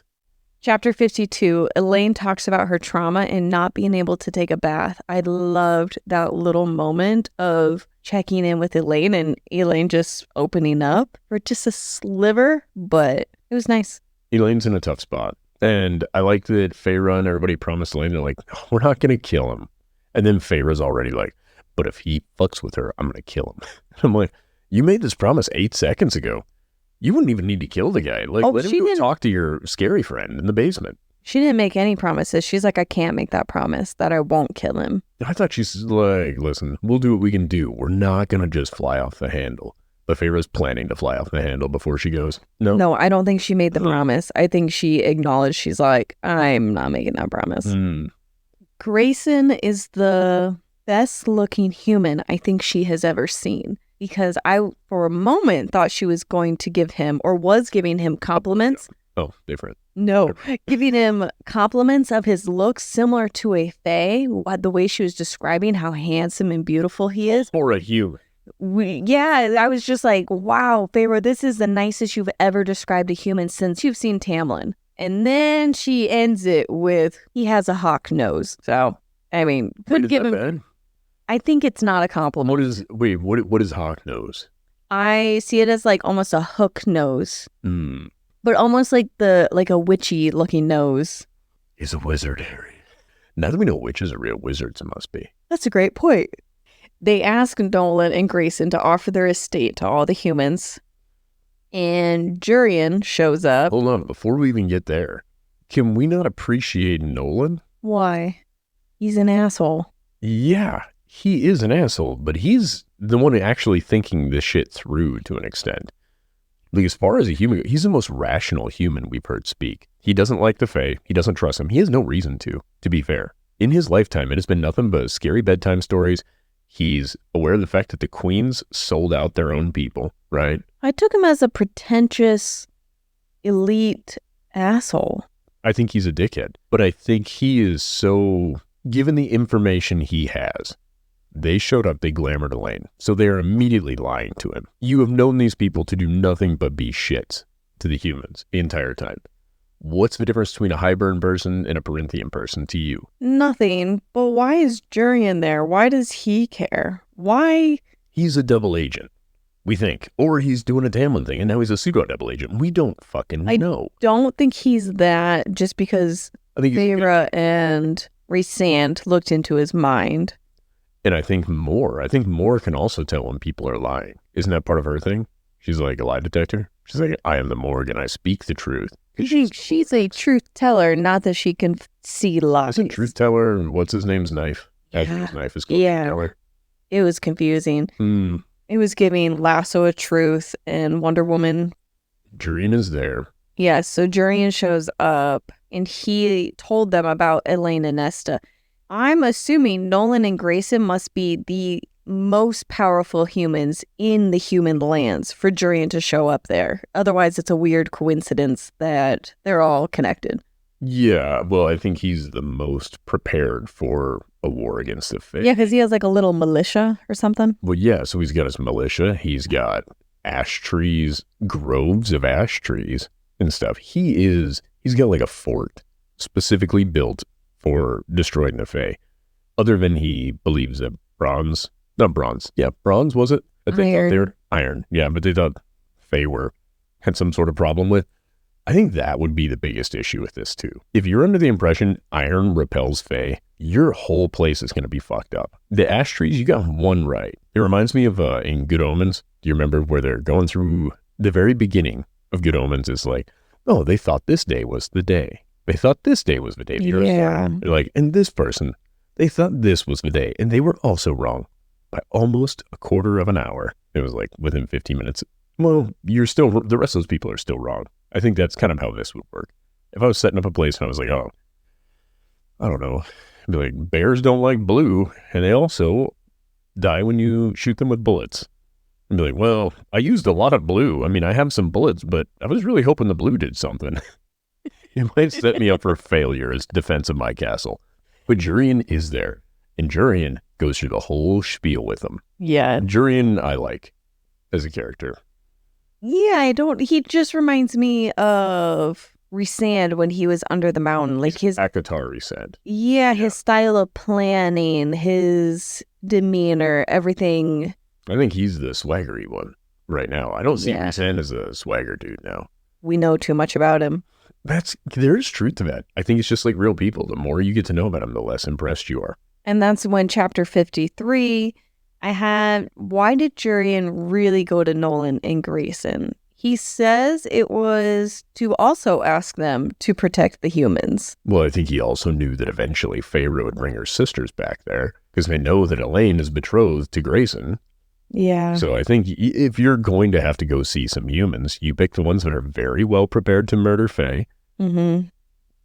Chapter 52, Elaine talks about her trauma and not being able to take a bath. I loved that little moment of checking in with Elaine and Elaine just opening up for just a sliver, but it was nice. Elaine's in a tough spot. And I like that Feyre and everybody promised Elaine, they're like, oh, we're not going to kill him. And then Feyre's already like, but if he fucks with her, I'm going to kill him. And I'm like, you made this promise 8 seconds ago. You wouldn't even need to kill the guy. Like, let him go talk to your scary friend in the basement. She didn't make any promises. She's like, I can't make that promise that I won't kill him. I thought she's like, listen, we'll do what we can do. We're not going to just fly off the handle. But Feyre's planning to fly off the handle before she goes. No, I don't think she made the promise. I think she acknowledged she's like, I'm not making that promise. Grayson is the best looking human I think she has ever seen. Because I, for a moment, thought she was going to give him, or was giving him compliments. Oh, different. No, giving him compliments of his looks similar to a fae, the way she was describing how handsome and beautiful he is. For a human. I was just like, wow, Feyre, this is the nicest you've ever described a human since you've seen Tamlin. And then she ends it with, he has a hawk nose. So, I mean, could give him... Bad? I think it's not a compliment. What is hawk nose? I see it as like almost a hook nose. But almost like a witchy looking nose. He's a wizard, Harry. Now that we know witches are real wizards, it must be. That's a great point. They ask Nolan and Grayson to offer their estate to all the humans. And Jurian shows up. Hold on, before we even get there, can we not appreciate Nolan? Why? He's an asshole. Yeah, he is an asshole, but he's the one actually thinking this shit through to an extent. Like, as far as a human, he's the most rational human we've heard speak. He doesn't like the Fae. He doesn't trust him. He has no reason to be fair. In his lifetime, it has been nothing but scary bedtime stories. He's aware of the fact that the queens sold out their own people, right? I took him as a pretentious, elite asshole. I think he's a dickhead, but I think he is so given the information he has, they showed up, they glamored Elaine. So they are immediately lying to him. You have known these people to do nothing but be shits to the humans the entire time. What's the difference between a Hybern person and a Perinthian person to you? Nothing. But why is Jurian there? Why does he care? Why? He's a double agent, we think. Or he's doing a Tamlin thing, and now he's a pseudo-double agent. We don't fucking know. Don't think he's that just because Feyre and Rhysand looked into his mind. And I think Moore can also tell when people are lying. Isn't that part of her thing? She's like a lie detector. She's like, I am the morgue and I speak the truth. She's a truth teller, not that she can see lies. Isn't truth teller, what's his name's knife? His knife is called truth teller. It was confusing. It was giving Lasso of Truth and Wonder Woman. Jurian is there. Yeah, so Jurian shows up and he told them about Elaine and Nesta. I'm assuming Nolan and Grayson must be the most powerful humans in the human lands for Jurian to show up there. Otherwise, it's a weird coincidence that they're all connected. Yeah, well, I think he's the most prepared for a war against the Fae. Yeah, because he has like a little militia or something. Well, yeah, so he's got his militia. He's got ash trees, groves of ash trees and stuff. He's got like a fort specifically built for destroying the Fae. Other than he believes that bronze was it? Iron. Yeah, but they thought Fae had some sort of problem with. I think that would be the biggest issue with this too. If you're under the impression iron repels Fae, your whole place is going to be fucked up. The ash trees, you got one right. It reminds me of in Good Omens. Do you remember where they're going through the very beginning of Good Omens is like, oh, they thought this day was the day. They thought this day was the day. Yeah. They're like, and this person, they thought this was the day. And they were also wrong by almost a quarter of an hour. It was like within 15 minutes. Well, the rest of those people are still wrong. I think that's kind of how this would work. If I was setting up a place and I was like, oh, I don't know. I'd be like, bears don't like blue. And they also die when you shoot them with bullets. I'd be like, well, I used a lot of blue. I mean, I have some bullets, but I was really hoping the blue did something. It might set me up for failure as defense of my castle. But Jurian is there. And Jurian goes through the whole spiel with them. Yeah. Jurian, I like as a character. Yeah, he just reminds me of Rhysand when he was under the mountain. Like his ACOWAR Rhysand. Yeah, his style of planning, his demeanor, everything. I think he's the swaggery one right now. I don't see Rhysand as a swagger dude now. We know too much about him. There is truth to that. I think it's just like real people. The more you get to know about him, the less impressed you are. And that's when chapter 53, why did Jurian really go to Nolan and Grayson? He says it was to also ask them to protect the humans. Well, I think he also knew that eventually Feyre would bring her sisters back there because they know that Elaine is betrothed to Grayson. Yeah. So I think if you're going to have to go see some humans, you pick the ones that are very well prepared to murder Fae. Mm-hmm.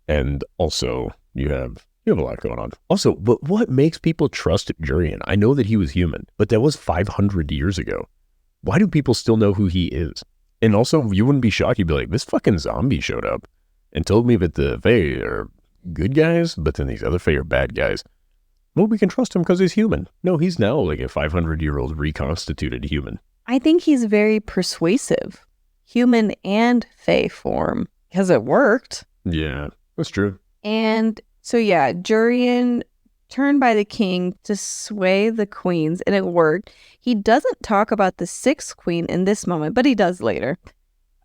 And also you have a lot going on. Also, but what makes people trust Jurian? I know that he was human, but that was 500 years ago. Why do people still know who he is? And also, you wouldn't be shocked. You'd be like, this fucking zombie showed up and told me that the Fae are good guys, but then these other Fae are bad guys. Well, we can trust him because he's human. No, he's now like a 500-year-old reconstituted human. I think he's very persuasive. Human and Fae form. Because it worked. Yeah, that's true. And so, yeah, Jurian turned by the king to sway the queens, and it worked. He doesn't talk about the sixth queen in this moment, but he does later.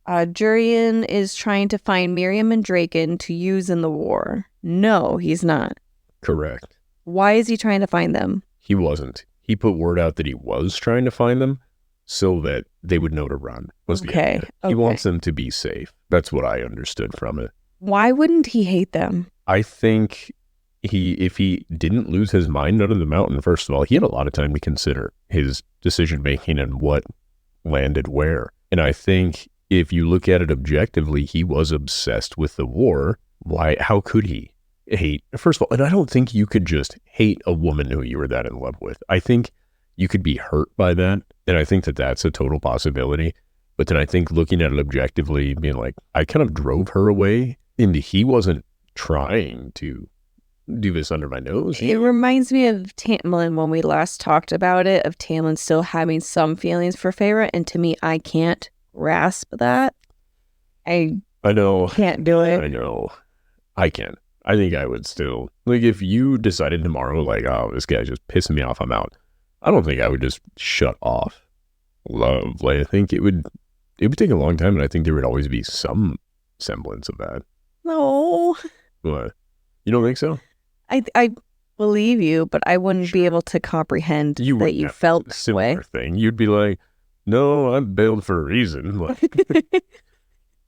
Jurian is trying to find Miriam and Draken to use in the war. No, he's not. Correct. Why is he trying to find them? He wasn't. He put word out that he was trying to find them so that they would know to run. Okay. He wants them to be safe. That's what I understood from it. Why wouldn't he hate them? I think if he didn't lose his mind under the mountain, first of all, he had a lot of time to consider his decision-making and what landed where. And I think if you look at it objectively, he was obsessed with the war. Why? How could he hate? First of all, and I don't think you could just hate a woman who you were that in love with. I think you could be hurt by that. And I think that that's a total possibility. But then I think looking at it objectively, being like, I kind of drove her away, and he wasn't trying to do this under my nose. It reminds me of Tamlin when we last talked about it, of Tamlin still having some feelings for Feyre, and to me, I can't grasp that. I know. Can't do it. I know. I can. I think I would still. Like, if you decided tomorrow, like, oh, this guy's just pissing me off, I'm out. I don't think I would just shut off love. Like, I think it would take a long time, and I think there would always be some semblance of that. No. What? You don't think so? I believe you, but I wouldn't be able to comprehend that you felt this way. Thing. You'd be like, no, I'm bailed for a reason.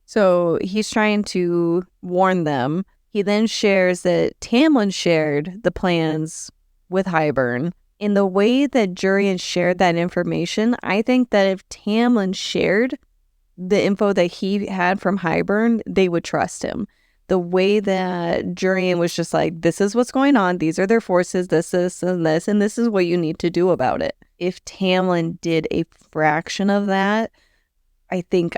So he's trying to warn them. He then shares that Tamlin shared the plans with Hybern. In the way that Jurian shared that information, I think that if Tamlin shared the info that he had from Hybern, they would trust him. The way that Jurian was just like, this is what's going on, these are their forces, this, and this is what you need to do about it. If Tamlin did a fraction of that, I think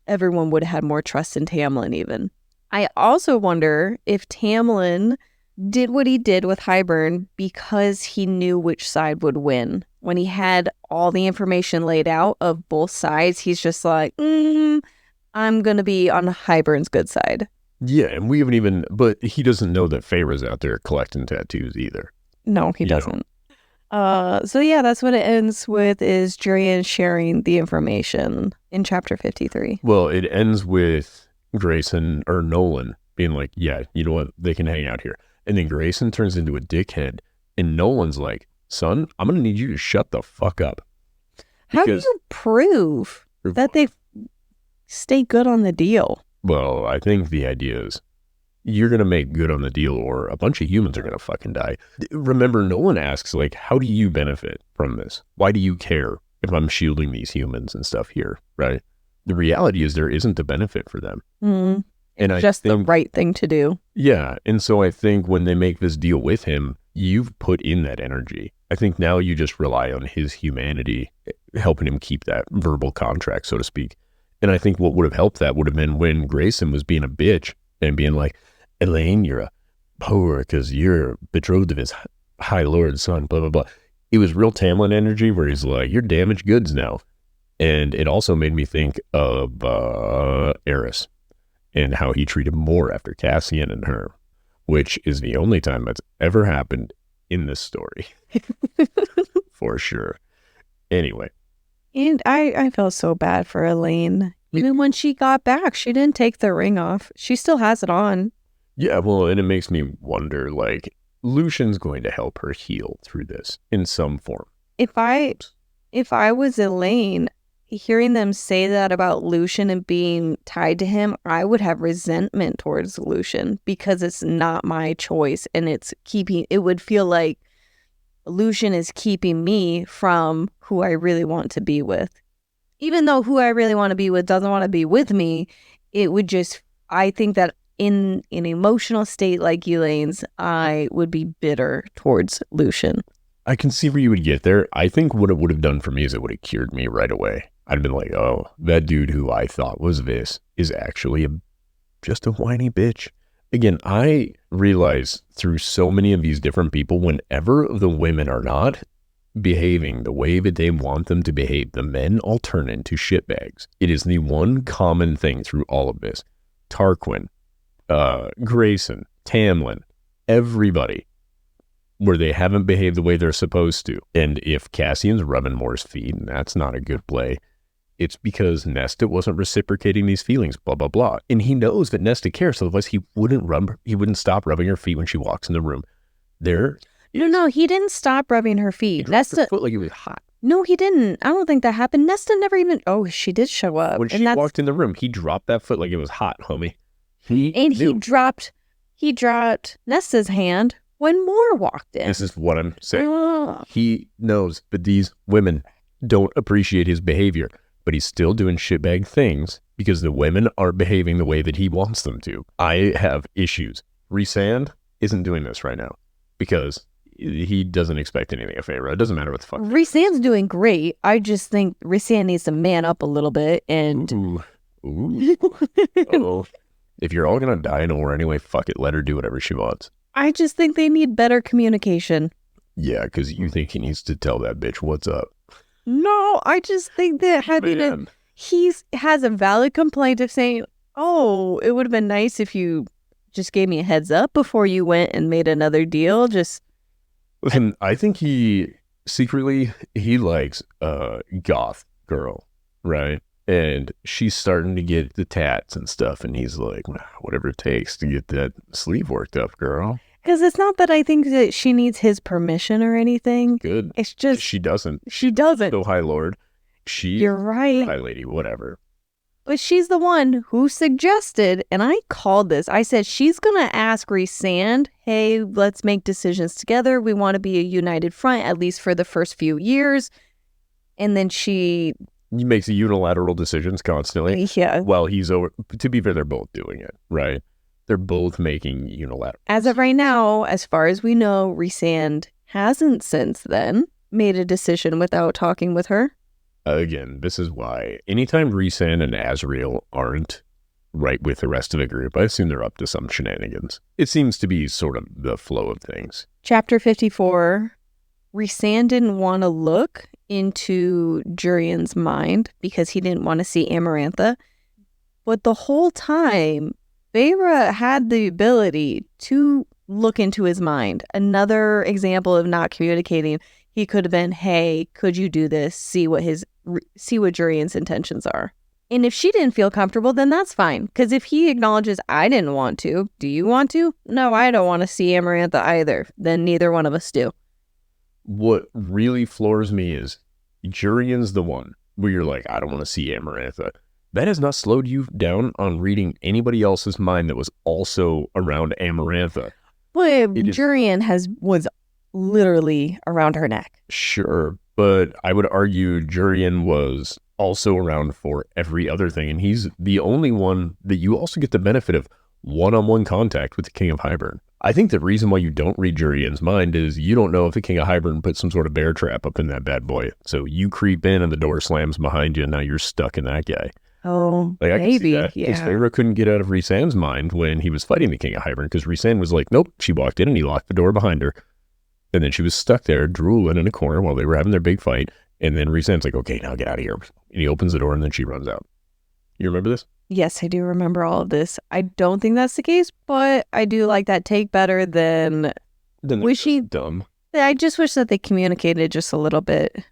everyone would have had more trust in Tamlin even. I also wonder if Tamlin did what he did with Hybern because he knew which side would win. When he had all the information laid out of both sides, he's just like, I'm going to be on Hybern's good side. Yeah, and we haven't even, but he doesn't know that Feyre's out there collecting tattoos either. No, he doesn't. So yeah, that's what it ends with, is Jurian sharing the information in chapter 53. Well, it ends with Grayson or Nolan being like, yeah, you know what, they can hang out here. And then Grayson turns into a dickhead, and Nolan's like, son, I'm going to need you to shut the fuck up. How do you prove that they stay good on the deal? Well, I think the idea is you're going to make good on the deal or a bunch of humans are going to fucking die. Remember, Nolan asks, like, how do you benefit from this? Why do you care if I'm shielding these humans and stuff here, right? The reality is there isn't a benefit for them. Mm-hmm. And I just think, the right thing to do. Yeah. And so I think when they make this deal with him, you've put in that energy. I think now you just rely on his humanity, helping him keep that verbal contract, so to speak. And I think what would have helped that would have been when Grayson was being a bitch and being like, Elaine, you're a whore because you're betrothed of his high lord's son, blah, blah, blah. It was real Tamlin energy where he's like, you're damaged goods now. And it also made me think of Yarros and how he treated more after Cassian and her, which is the only time that's ever happened in this story. For sure. Anyway. And I felt so bad for Elaine. Even when she got back, she didn't take the ring off. She still has it on. Yeah, well, and it makes me wonder, like, Lucian's going to help her heal through this in some form. If I was Elaine, hearing them say that about Lucian and being tied to him, I would have resentment towards Lucian because it's not my choice, and it would feel like Lucian is keeping me from who I really want to be with. Even though who I really want to be with doesn't want to be with me, it would just, I think that in an emotional state like Elaine's, I would be bitter towards Lucian. I can see where you would get there. I think what it would have done for me is it would have cured me right away. I'd have been like, oh, that dude who I thought was this is actually just a whiny bitch. Again, I realize through so many of these different people, whenever the women are not behaving the way that they want them to behave, the men all turn into shitbags. It is the one common thing through all of this. Tarquin, Grayson, Tamlin, everybody, where they haven't behaved the way they're supposed to. And if Cassian's rubbing Moore's feet, and that's not a good play, it's because Nesta wasn't reciprocating these feelings, blah, blah, blah. And he knows that Nesta cares, otherwise he wouldn't stop rubbing her feet when she walks in the room. No, he didn't stop rubbing her feet. Nesta her foot like it was hot. No, he didn't. I don't think that happened. Nesta never even, she did show up. When she walked in the room, he dropped that foot like it was hot, homie. He dropped Nesta's hand when Moore walked in. This is what I'm saying. He knows that these women don't appreciate his behavior, but he's still doing shitbag things because the women are behaving the way that he wants them to. I have issues. Rhysand isn't doing this right now because he doesn't expect anything of Feyre. It doesn't matter what the fuck. Rhysand's doing great. I just think Rhysand needs to man up a little bit and... Ooh. Uh-oh. If you're all gonna die in a war anyway, fuck it. Let her do whatever she wants. I just think they need better communication. Yeah, because you think he needs to tell that bitch what's up. No, I just think that he has a valid complaint of saying, oh, it would have been nice if you just gave me a heads up before you went and made another deal. Listen, I think he secretly, he likes a goth girl, right? And she's starting to get the tats and stuff, and he's like, whatever it takes to get that sleeve worked up, girl. Because it's not that I think that she needs his permission or anything. Good. It's just... She doesn't. She doesn't. So High Lord. You're right. High Lady, whatever. But she's the one who suggested, and I called this. I said, she's going to ask Rhysand, hey, let's make decisions together. We want to be a united front, at least for the first few years. And then she makes unilateral decisions constantly. Yeah. Well, he's over. To be fair, they're both doing it, right? They're both making unilateral. As of right now, as far as we know, Rhysand hasn't since then made a decision without talking with her. Again, this is why anytime Rhysand and Azriel aren't right with the rest of the group, I assume they're up to some shenanigans. It seems to be sort of the flow of things. Chapter 54, Rhysand didn't want to look into Jurian's mind because he didn't want to see Amarantha. But the whole time, Feyre had the ability to look into his mind. Another example of not communicating. He could have been, hey, could you do this? See what Jurian's intentions are. And if she didn't feel comfortable, then that's fine. Because if he acknowledges, I didn't want to, do you want to? No, I don't want to see Amarantha either. Then neither one of us do. What really floors me is Jurian's the one where you're like, I don't want to see Amarantha. That has not slowed you down on reading anybody else's mind that was also around Amarantha. Well, Jurian was literally around her neck. Sure, but I would argue Jurian was also around for every other thing, and he's the only one that you also get the benefit of one-on-one contact with the King of Hybern. I think the reason why you don't read Jurian's mind is you don't know if the King of Hybern put some sort of bear trap up in that bad boy. So you creep in and the door slams behind you, and now you're stuck in that guy. Oh, like, maybe, yeah. Because Feyre couldn't get out of Rhysand's mind when he was fighting the King of Hybern, because Rhysand was like, nope, she walked in and he locked the door behind her. And then she was stuck there, drooling in a corner while they were having their big fight. And then Rhysand's like, okay, now get out of here. And he opens the door and then she runs out. You remember this? Yes, I do remember all of this. I don't think that's the case, but I do like that take better than dumb. I just wish that they communicated just a little bit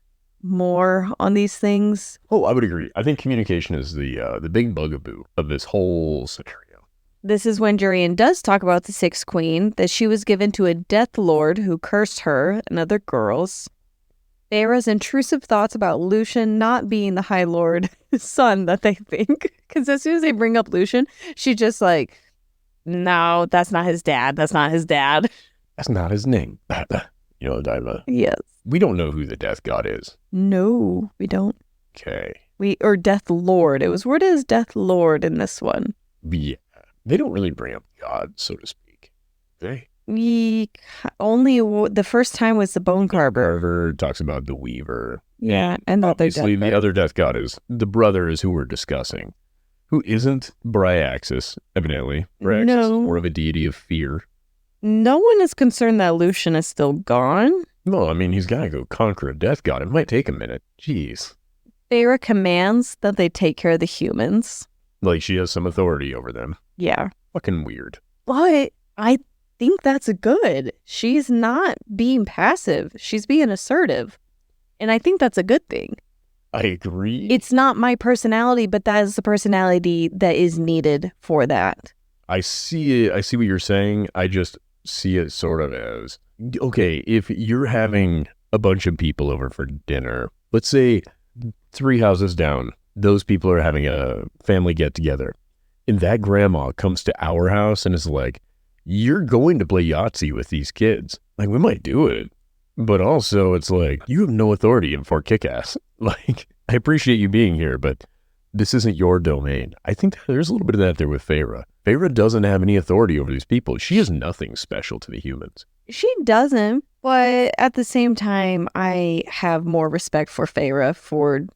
more on these things. Oh, I would agree. I think communication is the big bugaboo of this whole scenario. This is when Jurian does talk about the Sixth Queen, that she was given to a Death Lord who cursed her and other girls. Feyre's intrusive thoughts about Lucian not being the High Lord's son that they think. Because as soon as they bring up Lucian, she's just like, no, that's not his dad. That's not his dad. That's not his name. You know what I'm talking about? Yes. We don't know who the Death God is. No, we don't. Okay. Or Death Lord. It was worded as Death Lord in this one. Yeah. They don't really bring up God, so to speak. Only the first time was the Bone Carver. Carver talks about the Weaver. Yeah, and obviously the other Death God is the brother is who we're discussing, who isn't Bryaxis, evidently. Bryaxis is more of a deity of fear. No one is concerned that Lucian is still gone. No, I mean, he's got to go conquer a Death God. It might take a minute. Jeez. Feyre commands that they take care of the humans. Like she has some authority over them. Yeah. Fucking weird. But I think that's good. She's not being passive. She's being assertive. And I think that's a good thing. I agree. It's not my personality, but that is the personality that is needed for that. I see it. I see what you're saying. I just see it sort of as, okay, if you're having a bunch of people over for dinner, let's say 3 houses down, those people are having a family get together, and that grandma comes to our house and is like, you're going to play Yahtzee with these kids. Like, we might do it, but also it's like, you have no authority in Fort Kickass. Like, I appreciate you being here, but this isn't your domain. I think there's a little bit of that there with Feyre. Feyre doesn't have any authority over these people. She is nothing special to the humans. She doesn't, but at the same time, I have more respect for Feyre for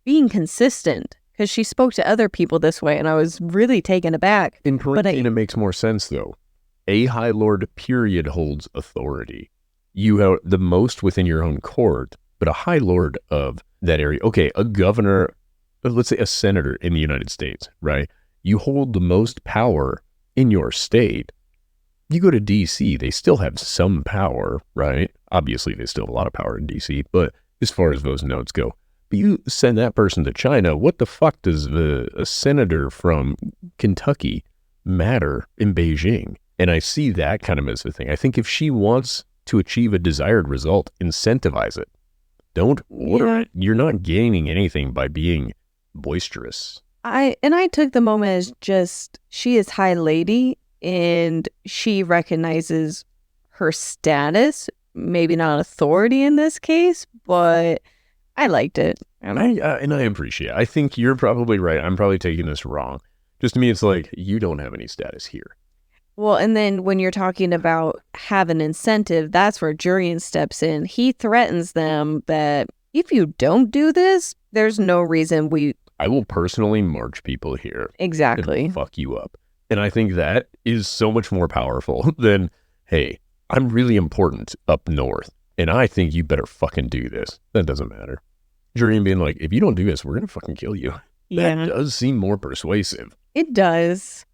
being consistent, because she spoke to other people this way, and I was really taken aback. In Quarantine, it makes more sense, though. A High Lord period holds authority. You have the most within your own court, but a High Lord of that area. Okay, a governor, let's say a senator in the United States, right? You hold the most power in your state. You go to DC, they still have some power, right? Obviously, they still have a lot of power in DC, but as far as those notes go, but you send that person to China, what the fuck does a senator from Kentucky matter in Beijing? And I see that kind of as the thing. I think if she wants to achieve a desired result, incentivize it. Don't order it. You're not gaining anything by being boisterous. I took the moment as just, she is High Lady and she recognizes her status, maybe not authority in this case, but I liked it. And I appreciate it. I think you're probably right. I'm probably taking this wrong. Just to me, it's like, you don't have any status here. Well, and then when you're talking about have an incentive, that's where Jurian steps in. He threatens them that if you don't do this, there's no reason I will personally march people here. Exactly. And fuck you up. And I think that is so much more powerful than, hey, I'm really important up north, and I think you better fucking do this. That doesn't matter. Jurian being like, if you don't do this, we're going to fucking kill you. Yeah. That does seem more persuasive. It does.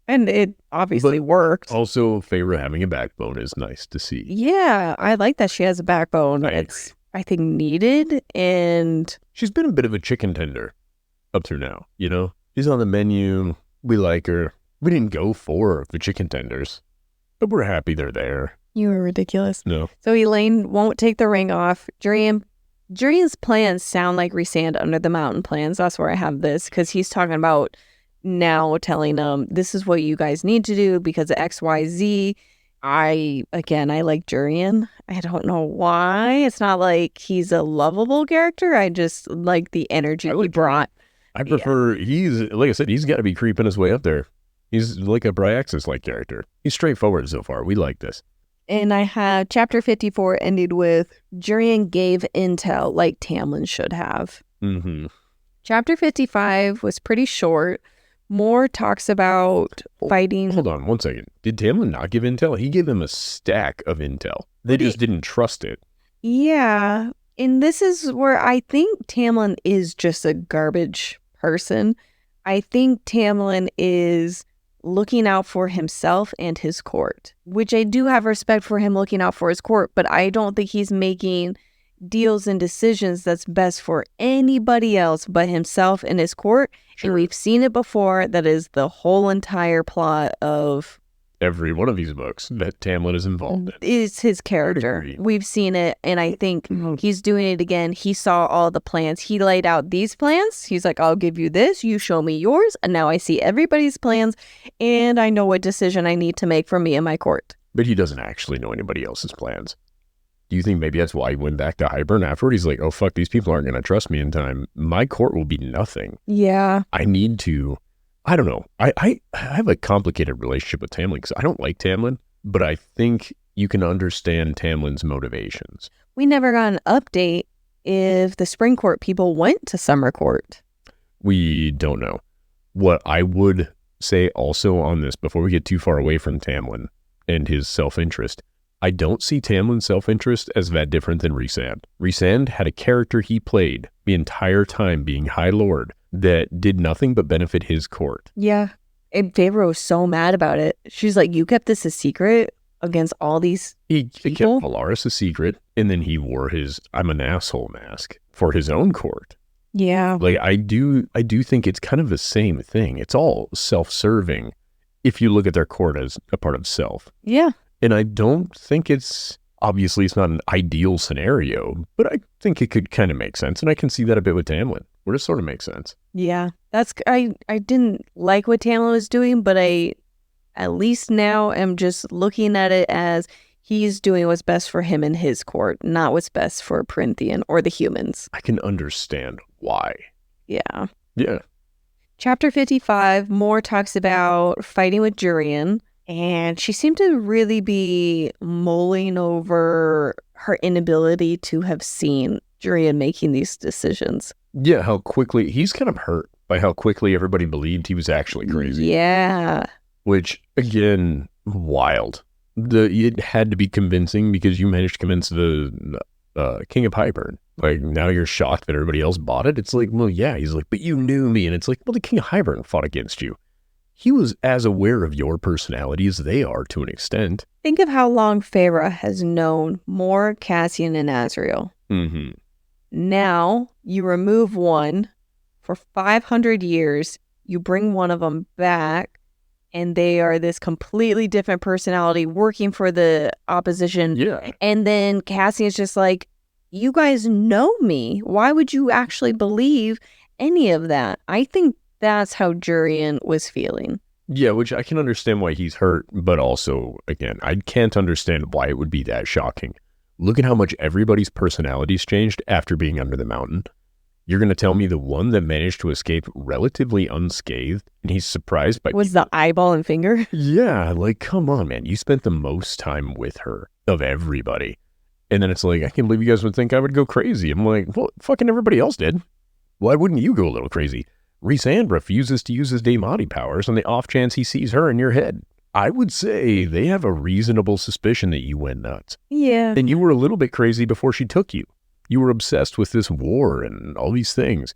And it obviously worked. Also, Feyre having a backbone is nice to see. Yeah, I like that she has a backbone. It's, I think, needed. And she's been a bit of a chicken tender up through now, you know? She's on the menu. We like her. We didn't go for the chicken tenders, but we're happy they're there. You were ridiculous. No. So Elaine won't take the ring off. Jurian's plans sound like Rhysand Under the Mountain plans. That's where I have this, because he's talking about now telling them, this is what you guys need to do because of XYZ. I like Jurian. I don't know why. It's not like he's a lovable character. I just like the energy he brought. I prefer, he's, like I said, he's got to be creeping his way up there. He's like a Bryaxis-like character. He's straightforward so far. We like this. And I have chapter 54 ended with Jurian gave intel like Tamlin should have. Mm-hmm. Chapter 55 was pretty short. More talks about fighting. Hold on 1 second. Did Tamlin not give intel? He gave them a stack of intel. They just didn't trust it. Yeah. And this is where I think Tamlin is just a garbage person. I think Tamlin is looking out for himself and his court, which I do have respect for him looking out for his court, but I don't think he's making deals and decisions that's best for anybody else but himself and his court. Sure. And we've seen it before. That is the whole entire plot of every one of these books that Tamlin is involved in. Is his character. We've seen it, and I think he's doing it again. He saw all the plans. He laid out these plans. He's like, I'll give you this. You show me yours. And now I see everybody's plans, and I know what decision I need to make for me and my court. But he doesn't actually know anybody else's plans. Do you think maybe that's why he went back to Hybern afterward? He's like, oh, fuck, these people aren't going to trust me in time. My court will be nothing. Yeah. I need to, I don't know. I have a complicated relationship with Tamlin because I don't like Tamlin, but I think you can understand Tamlin's motivations. We never got an update if the Spring Court people went to Summer Court. We don't know. What I would say also on this, before we get too far away from Tamlin and his self-interest, I don't see Tamlin's self-interest as that different than Rhysand. Rhysand had a character he played the entire time being High Lord that did nothing but benefit his court. Yeah. And Feyre was so mad about it. She's like, you kept this a secret against all these people? He kept Valaris a secret, and then he wore his I'm an asshole mask for his own court. Yeah. Like, I do think it's kind of the same thing. It's all self-serving if you look at their court as a part of self. Yeah. And I don't think obviously it's not an ideal scenario, but I think it could kind of make sense. And I can see that a bit with Tamlin, where it sort of makes sense. Yeah. I didn't like what Tamlin was doing, but I at least now am just looking at it as he's doing what's best for him and his court, not what's best for Perinthian or the humans. I can understand why. Yeah. Yeah. Chapter 55, More talks about fighting with Jurian. And she seemed to really be mulling over her inability to have seen Jurian making these decisions. Yeah, how quickly, he's kind of hurt by how quickly everybody believed he was actually crazy. Yeah. Which, again, wild. It had to be convincing because you managed to convince the King of Hybern. Like, now you're shocked that everybody else bought it. It's like, well, yeah. He's like, but you knew me. And it's like, well, the King of Hybern fought against you. He was as aware of your personality as they are to an extent. Think of how long Feyre has known Mor, Cassian, and Azriel. Mm-hmm. Now, you remove one for 500 years, you bring one of them back, and they are this completely different personality working for the opposition. Yeah. And then Cassian's just like, you guys know me. Why would you actually believe any of that? I think that's how Jurian was feeling. Yeah, which I can understand why he's hurt, but also, again, I can't understand why it would be that shocking. Look at how much everybody's personalities changed after being under the mountain. You're going to tell me the one that managed to escape relatively unscathed, and he's surprised by... Was the eyeball and finger? Yeah, like, come on, man. You spent the most time with her of everybody. And then it's like, I can't believe you guys would think I would go crazy. I'm like, well, fucking everybody else did. Why wouldn't you go a little crazy? Rhysand refuses to use his Daemati powers on the off chance he sees her in your head. I would say they have a reasonable suspicion that you went nuts. Yeah. And you were a little bit crazy before she took you. You were obsessed with this war and all these things.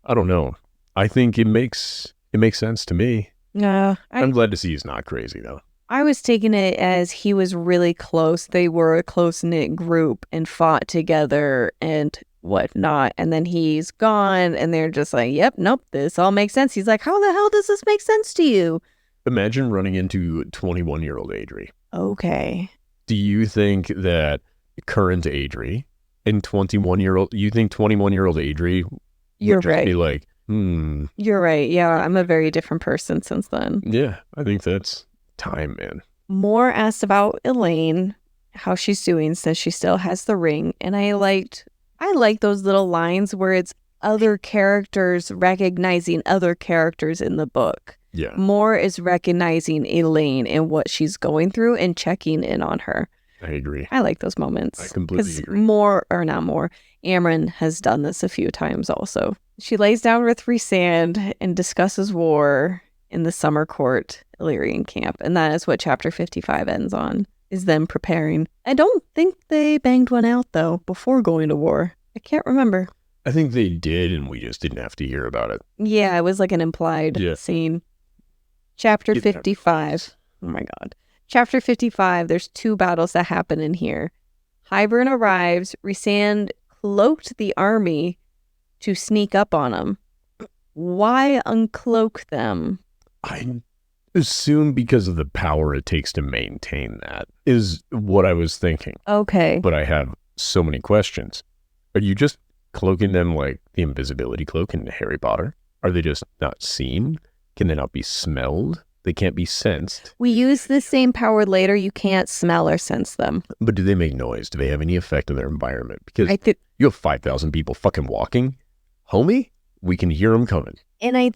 I don't know. I think it makes sense to me. I'm glad to see he's not crazy, though. I was taking it as he was really close. They were a close-knit group and fought together and whatnot. And then he's gone and they're just like, yep, nope, this all makes sense. He's like, how the hell does this make sense to you? Imagine running into 21-year-old Adri. Okay. Do you think that current Adri and 21-year-old, you think 21-year-old Adri You're would just right. be like, You're right. Yeah, I'm a very different person since then. Yeah, I think that's time, man. Mor asked about Elaine, how she's doing since she still has the ring. And I like those little lines where it's other characters recognizing other characters in the book. Yeah. Mor is recognizing Elaine and what she's going through and checking in on her. I agree. I like those moments. I completely agree. Amren has done this a few times also. She lays down with Rhysand and discusses war in the summer court Illyrian camp. And that is what chapter 55 ends on, is them preparing. I don't think they banged one out, though, before going to war. I can't remember. I think they did, and we just didn't have to hear about it. Yeah, it was like an implied scene. Chapter 55. Oh my God. Chapter 55, there's two battles that happen in here. Hybern arrives. Rhysand cloaked the army to sneak up on them. Why uncloak them? I assume because of the power it takes to maintain that is what I was thinking. Okay. But I have so many questions. Are you just cloaking them like the invisibility cloak in Harry Potter? Are they just not seen? Can they not be smelled? They can't be sensed. We use the same power later. You can't smell or sense them. But do they make noise? Do they have any effect on their environment? Because you have 5,000 people fucking walking. Homie, we can hear them coming. And I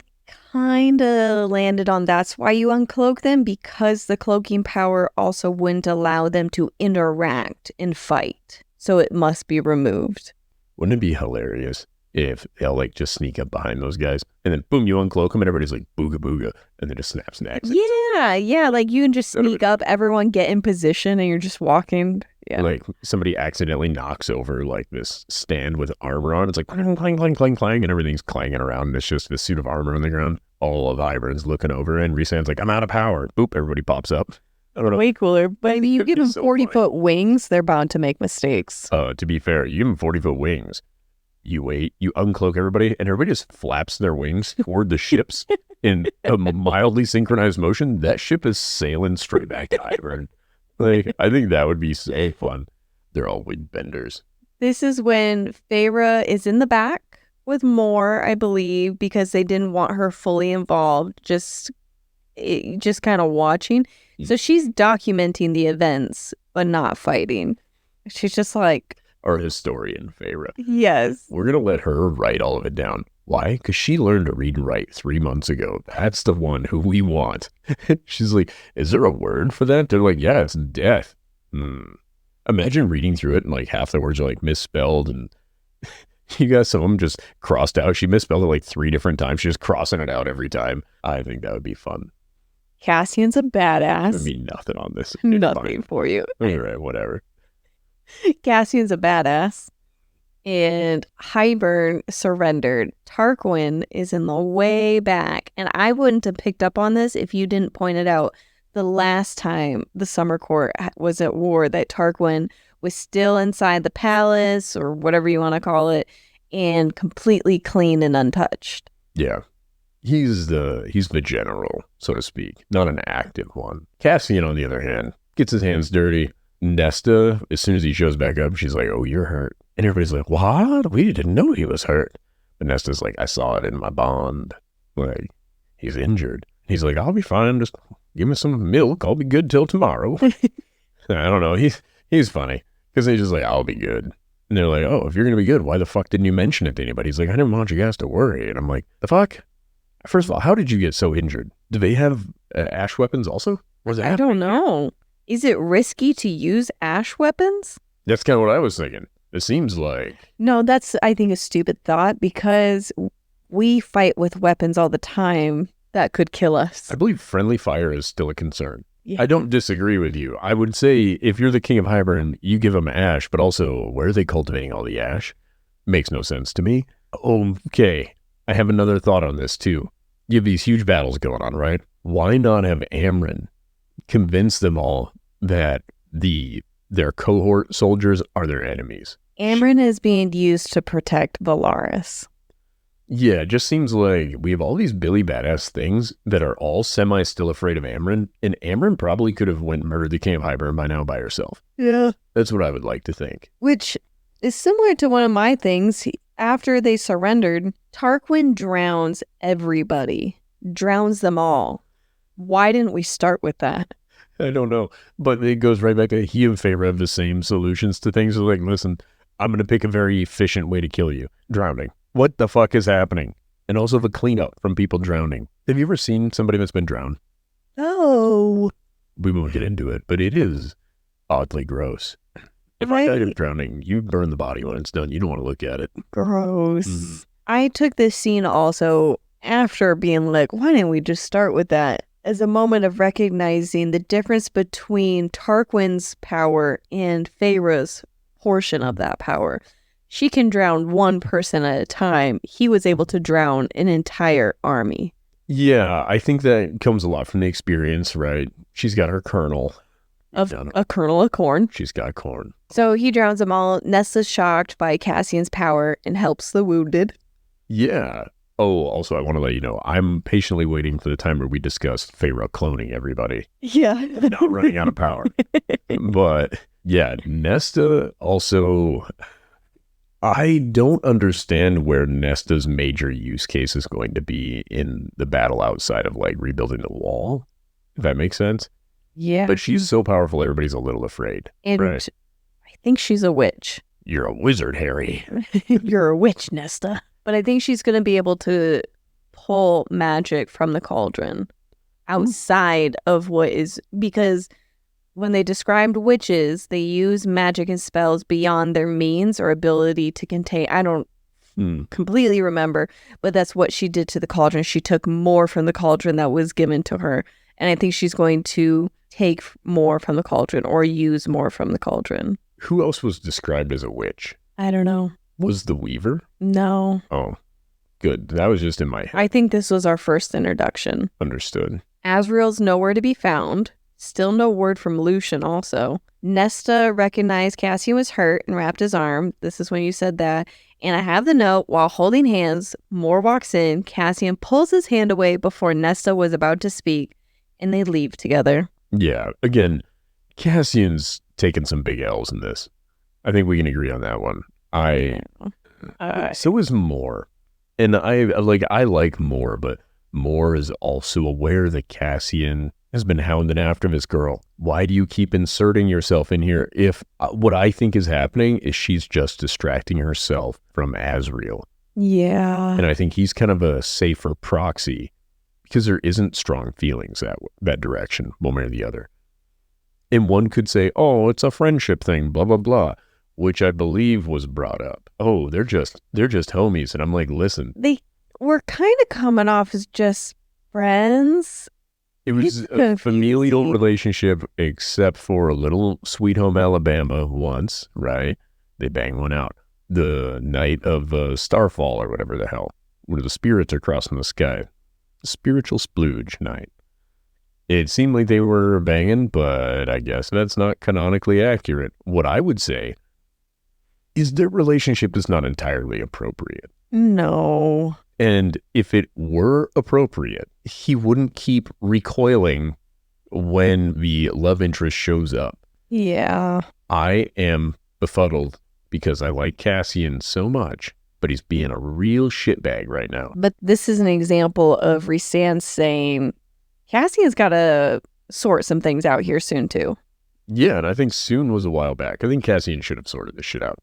kind of landed on that's why you uncloak them, because the cloaking power also wouldn't allow them to interact and fight. So it must be removed. Wouldn't it be hilarious if they'll like just sneak up behind those guys and then boom, you uncloak them and everybody's like booga booga and then just snaps and exits? Yeah, like you can just sneak up, everyone get in position and you're just walking. Yeah. Like somebody accidentally knocks over like this stand with armor on. It's like clang, clang, clang, clang, clang, and everything's clanging around and it's just this suit of armor on the ground. All of Hybern's looking over and Rhysand's like, I'm out of power. Boop, everybody pops up. I don't know. Way cooler. But you give them 40-foot wings, they're bound to make mistakes. To be fair, you give them 40-foot wings. You wait, you uncloak everybody, and everybody just flaps their wings toward the ships in a mildly synchronized motion. That ship is sailing straight back to Hybern. Like, I think that would be so fun. They're all wind benders. This is when Feyre is in the back with Mor, I believe, because they didn't want her fully involved, just kind of watching. So she's documenting the events, but not fighting. She's just like... Our historian, Feyre. Yes. We're going to let her write all of it down. Why? Because she learned to read and write 3 months ago. That's the one who we want. She's like, is there a word for that? They're like, yeah, it's death. Imagine reading through it and like half the words are like misspelled and you got some of them just crossed out. She misspelled it like 3 different times. She's just crossing it out every time. I think that would be fun. Cassian's a I badass. mean, nothing on this. Nothing for you. All right, whatever. Cassian's a badass. And Hybern surrendered. Tarquin is in the way back. And I wouldn't have picked up on this if you didn't point it out. The last time the Summer Court was at war, that Tarquin was still inside the palace, or whatever you want to call it, and completely clean and untouched. Yeah. He's the general, so to speak, not an active one. Cassian, on the other hand, gets his hands dirty. Nesta, as soon as he shows back up, she's like, "Oh, you're hurt." And everybody's like, "What? We didn't know he was hurt." But Nesta's like, "I saw it in my bond. Like, he's injured." He's like, "I'll be fine. Just give me some milk. I'll be good till tomorrow." I don't know. He's funny because he's just like, "I'll be good." And they're like, "Oh, if you're going to be good, why the fuck didn't you mention it to anybody?" He's like, "I didn't want you guys to worry." And I'm like, the fuck? First of all, how did you get so injured? Do they have ash weapons also? I don't know. Is it risky to use ash weapons? That's kind of what I was thinking. It seems like. No, that's, I think, a stupid thought, because we fight with weapons all the time that could kill us. I believe friendly fire is still a concern. Yeah. I don't disagree with you. I would say if you're the king of Hybern, you give them ash, but also where are they cultivating all the ash? Makes no sense to me. Okay, I have another thought on this too. You have these huge battles going on, right? Why not have Amren convince them all that their cohort soldiers are their enemies? Amren is being used to protect Valaris. Yeah, it just seems like we have all these Billy badass things that are all still afraid of Amren, and Amren probably could have went and murdered the king of Hybern by now by herself. Yeah. That's what I would like to think. Which is similar to one of my things. After they surrendered, Tarquin drowns everybody. Drowns them all. Why didn't we start with that? I don't know, but it goes right back to he and Feyre have the same solutions to things. Like, listen, I'm going to pick a very efficient way to kill you. Drowning. What the fuck is happening? And also the cleanup from people drowning. Have you ever seen somebody that's been drowned? Oh. We won't get into it, but it is oddly gross. If I died of drowning, you burn the body when it's done. You don't want to look at it. Gross. Mm-hmm. I took this scene also after being like, why didn't we just start with that? As a moment of recognizing the difference between Tarquin's power and Feyre's portion of that power. She can drown one person at a time. He was able to drown an entire army. Yeah, I think that comes a lot from the experience, right? She's got her kernel. A kernel of corn. She's got corn. So he drowns them all. Nesta's shocked by Cassian's power and helps the wounded. Yeah. Oh, also, I want to let you know, I'm patiently waiting for the time where we discuss Feyre cloning everybody. Yeah. Not running out of power. But, yeah, Nesta also... I don't understand where Nesta's major use case is going to be in the battle outside of, like, rebuilding the wall, if that makes sense. Yeah. But she's so powerful, everybody's a little afraid. And right? I think she's a witch. You're a wizard, Harry. You're a witch, Nesta. But I think she's going to be able to pull magic from the cauldron outside of what is... Because when they described witches, they use magic and spells beyond their means or ability to contain. I don't completely remember, but that's what she did to the cauldron. She took more from the cauldron that was given to her. And I think she's going to take more from the cauldron or use more from the cauldron. Who else was described as a witch? I don't know. Was the Weaver? No. Oh, good. That was just in my head. I think this was our first introduction. Understood. Asriel's nowhere to be found. Still no word from Lucian also. Nesta recognized Cassian was hurt and wrapped his arm. This is when you said that. And I have the note, while holding hands, Mor walks in. Cassian pulls his hand away before Nesta was about to speak, and they leave together. Yeah, again, Cassian's taken some big L's in this. I think we can agree on that one. So is Mor. And I like Mor, but Mor is also aware that Cassian has been hounding after this girl. Why do you keep inserting yourself in here if what I think is happening is she's just distracting herself from Asriel? Yeah. And I think he's kind of a safer proxy because there isn't strong feelings that direction, one way or the other. And one could say, oh, it's a friendship thing, blah, blah, blah, which I believe was brought up. Oh, they're just homies. And I'm like, listen. They were kind of coming off as just friends. It was a familial relationship, except for a little Sweet Home Alabama once, right? They bang one out. The night of Starfall or whatever the hell, where the spirits are crossing the sky. Spiritual splooge night. It seemed like they were banging, but I guess that's not canonically accurate. What I would say is their relationship is not entirely appropriate. No. And if it were appropriate, he wouldn't keep recoiling when the love interest shows up. Yeah. I am befuddled because I like Cassian so much, but he's being a real shitbag right now. But this is an example of Rhysand saying, Cassian's got to sort some things out here soon, too. Yeah, and I think soon was a while back. I think Cassian should have sorted this shit out.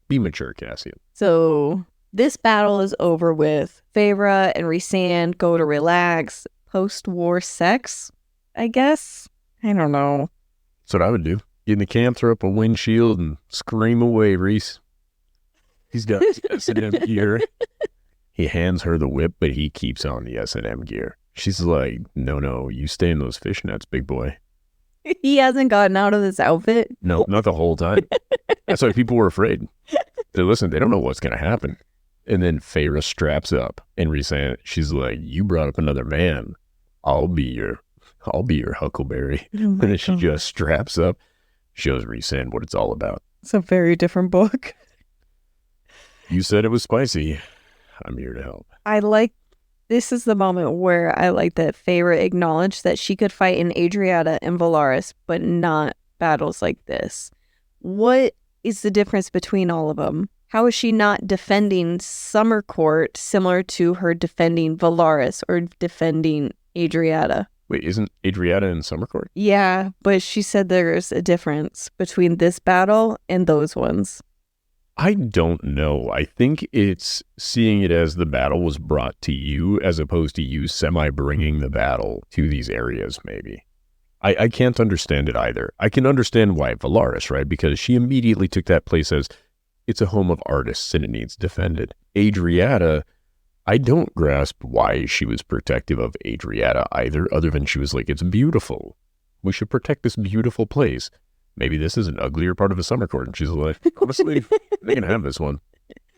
Be mature, Cassian. So this battle is over with. Feyre and Rhysand go to relax. Post-war sex, I guess? I don't know. That's what I would do. Get in the camp, throw up a windshield, and scream away, Rhys. He's got S&M gear. He hands her the whip, but he keeps on the S&M gear. She's like, no, you stay in those fishnets, big boy. He hasn't gotten out of this outfit? No, not the whole time. That's why people were afraid. Listen, they don't know what's going to happen. And then Feyre straps up, and Rhysand, she's like, you brought up another man. I'll be your huckleberry. Oh and then she just straps up, shows Rhysand what it's all about. It's a very different book. You said it was spicy. I'm here to help. This is the moment where I like that Feyre acknowledged that she could fight in Adriata and Valaris, but not battles like this. What is the difference between all of them? How is she not defending Summer Court similar to her defending Valaris or defending Adriata? Wait, isn't Adriata in Summer Court? Yeah, but she said there's a difference between this battle and those ones. I don't know. I think it's seeing it as the battle was brought to you as opposed to you semi-bringing the battle to these areas, maybe. I can't understand it either. I can understand why Valaris, right? Because she immediately took that place as it's a home of artists and it needs defended. Adriata, I don't grasp why she was protective of Adriata either, other than she was like, it's beautiful. We should protect this beautiful place. Maybe this is an uglier part of a Summer Court. And she's like, honestly, they can have this one.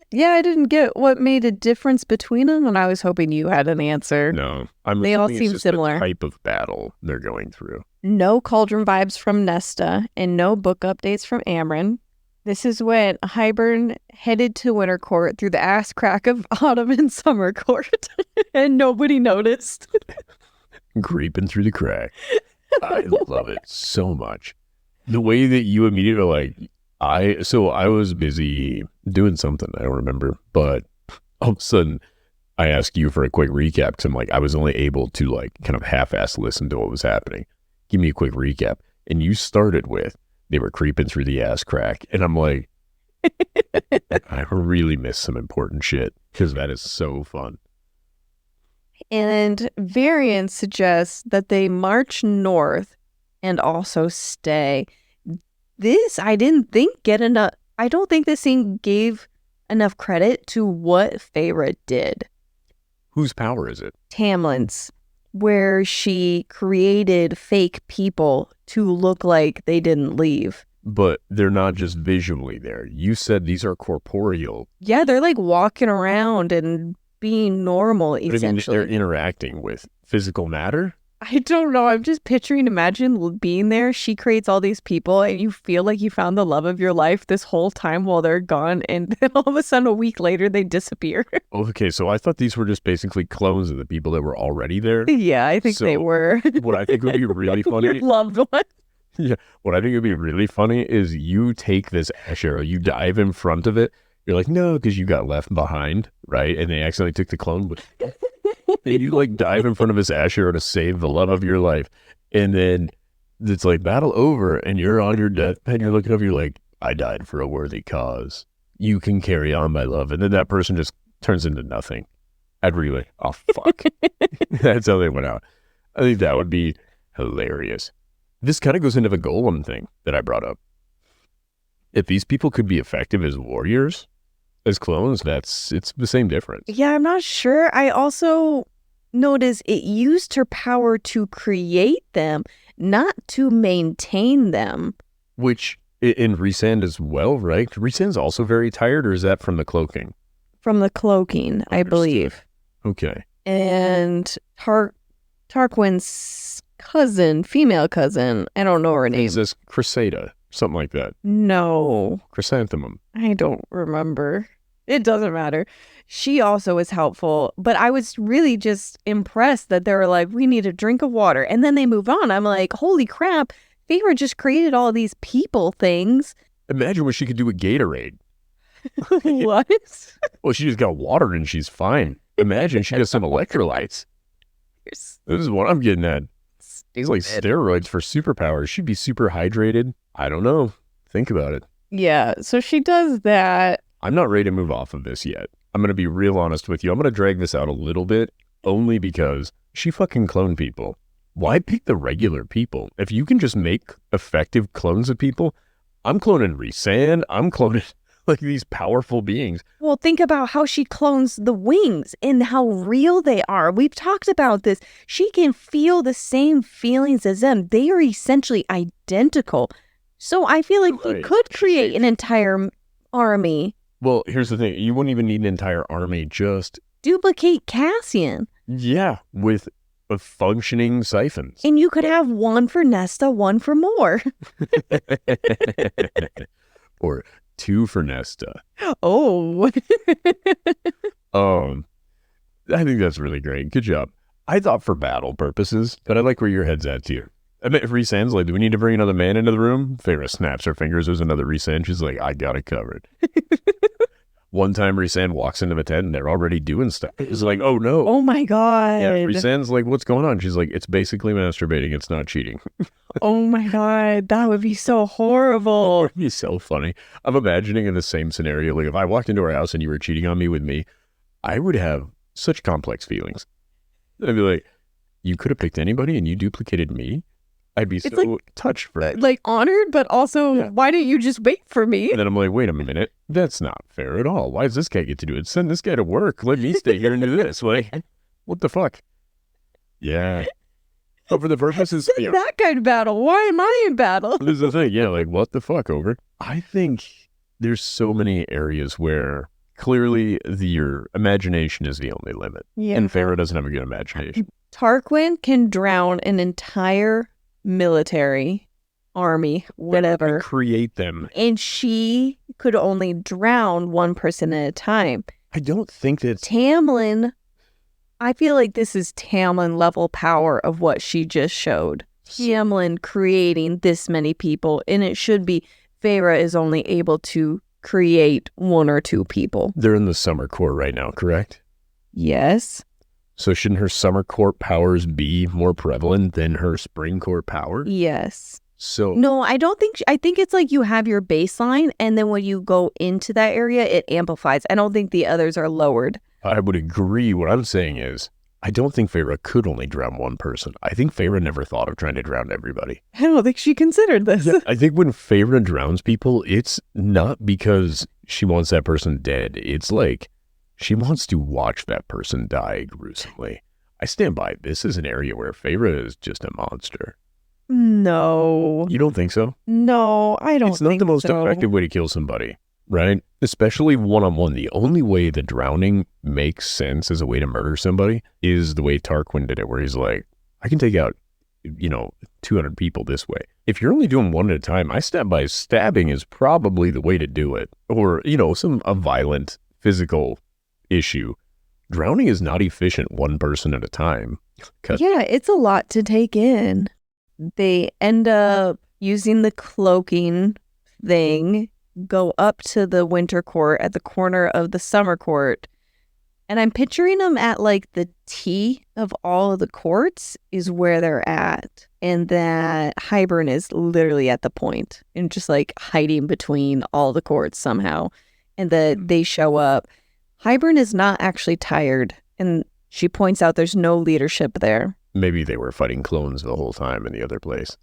Yeah, I didn't get what made a difference between them, and I was hoping you had an answer. No. They all seem just similar. The type of battle they're going through. No cauldron vibes from Nesta, and no book updates from Amren. This is when Hybern headed to Winter Court through the ass crack of Autumn and Summer Court, and nobody noticed. Creeping through the crack. I love it so much. The way that you immediately were like, I was busy doing something, I don't remember, but all of a sudden I asked you for a quick recap because I'm like, I was only able to like kind of half-ass listen to what was happening. Give me a quick recap. And you started with, they were creeping through the ass crack. And I'm like, I really missed some important shit because that is so fun. And Varian suggests that they march north and also stay. This, I didn't think get enough. I don't think this scene gave enough credit to what Feyre did. Whose power is it? Tamlin's, where she created fake people to look like they didn't leave. But they're not just visually there. You said these are corporeal. Yeah, they're like walking around and being normal, essentially. They're interacting with physical matter? I don't know. I'm just imagine being there. She creates all these people and you feel like you found the love of your life this whole time while they're gone. And then all of a sudden, a week later, they disappear. Okay, so I thought these were just basically clones of the people that were already there. Yeah, I think they were. What I think would be really funny. Your loved one. Yeah. What I think would be really funny is you take this ash arrow, you dive in front of it. You're like, no, because you got left behind, right? And they accidentally took the clone. But and you like dive in front of his ash arrow to save the love of your life. And then it's like battle over and you're on your deathbed. You're looking over, you're like, I died for a worthy cause. You can carry on, my love. And then that person just turns into nothing. I'd really, oh, fuck. That's how they went out. I think that would be hilarious. This kind of goes into the golem thing that I brought up. If these people could be effective as warriors, as clones, it's the same difference. Yeah, I'm not sure. I also notice it used her power to create them, not to maintain them. Which in Rhysand as well, right? Rhysand's also very tired, or is that from the cloaking? From the cloaking, I believe. Okay. And Tarquin's cousin, female cousin, I don't know her name. Is this Cresseida? Something like that. No. Chrysanthemum. I don't remember. It doesn't matter. She also is helpful, but I was really just impressed that they were like, we need a drink of water. And then they move on. I'm like, holy crap, Feyre just created all these people things. Imagine what she could do with Gatorade. What? Well, she just got water and she's fine. Imagine she has some electrolytes. This is what I'm getting at. It's like steroids for superpowers. She'd be super hydrated. I don't know. Think about it. Yeah, so she does that. I'm not ready to move off of this yet. I'm going to be real honest with you. I'm going to drag this out a little bit only because she fucking cloned people. Why pick the regular people? If you can just make effective clones of people, I'm cloning Rhysand. I'm cloning like these powerful beings. Well, think about how she clones the wings and how real they are. We've talked about this. She can feel the same feelings as them. They are essentially identical. So I feel like you could create an entire army. Well, here's the thing. You wouldn't even need an entire army. Just duplicate Cassian. Yeah, with functioning siphons. And you could have one for Nesta, one for Moore. Or two for Nesta. Oh. I think that's really great. Good job. I thought for battle purposes, but I like where your head's at too. I mean, if Rhysand's like, do we need to bring another man into the room? Feyre snaps her fingers. There's another Rhysand. She's like, I got it covered. One time Rhysand walks into the tent and they're already doing stuff. It's like, oh no. Oh my God. Yeah, Rhysand's like, what's going on? She's like, it's basically masturbating. It's not cheating. Oh my God. That would be so horrible. It would be so funny. I'm imagining in the same scenario, like if I walked into our house and you were cheating on me with me, I would have such complex feelings. I'd be like, you could have picked anybody and you duplicated me? I'd be so touched for it. Like honored, but also, why didn't you just wait for me? And then I'm like, wait a minute. That's not fair at all. Why does this guy get to do it? Send this guy to work. Let me stay here and do this. Like, what the fuck? Yeah. But for the purposes... that kind of battle. Why am I in battle? This is the thing. Yeah, like, what the fuck, over? I think there's so many areas where clearly your imagination is the only limit. Yeah. And Feyre doesn't have a good imagination. Tarquin can drown an entire military army, whatever. Create them. And she could only drown one person at a time. I don't think that... Tamlin, I feel like this is Tamlin level power of what she just showed. Tamlin creating this many people, and it should be Feyre is only able to create one or two people. They're in the summer court right now, correct? Yes. So shouldn't her summer court powers be more prevalent than her spring court power? Yes. So no, I don't think, I think it's like you have your baseline and then when you go into that area, it amplifies. I don't think the others are lowered. I would agree. What I'm saying is, I don't think Feyre could only drown one person. I think Feyre never thought of trying to drown everybody. I don't think she considered this. Yeah, I think when Feyre drowns people, it's not because she wants that person dead. It's like she wants to watch that person die gruesomely. I stand by. This is an area where Feyre is just a monster. No. You don't think so? No, I don't think so. It's not the most effective way to kill somebody, right? Especially one-on-one. The only way the drowning makes sense as a way to murder somebody is the way Tarquin did it, where he's like, I can take out, 200 people this way. If you're only doing one at a time, I stand by stabbing is probably the way to do it. Or, a violent physical issue. Drowning is not efficient one person at a time. Yeah, it's a lot to take in. They end up using the cloaking thing, go up to the winter court at the corner of the summer court. And I'm picturing them at like the T of all of the courts is where they're at. And that Hybern is literally at the point and just like hiding between all the courts somehow. And they show up. Hybern is not actually tired. And she points out there's no leadership there. Maybe they were fighting clones the whole time in the other place.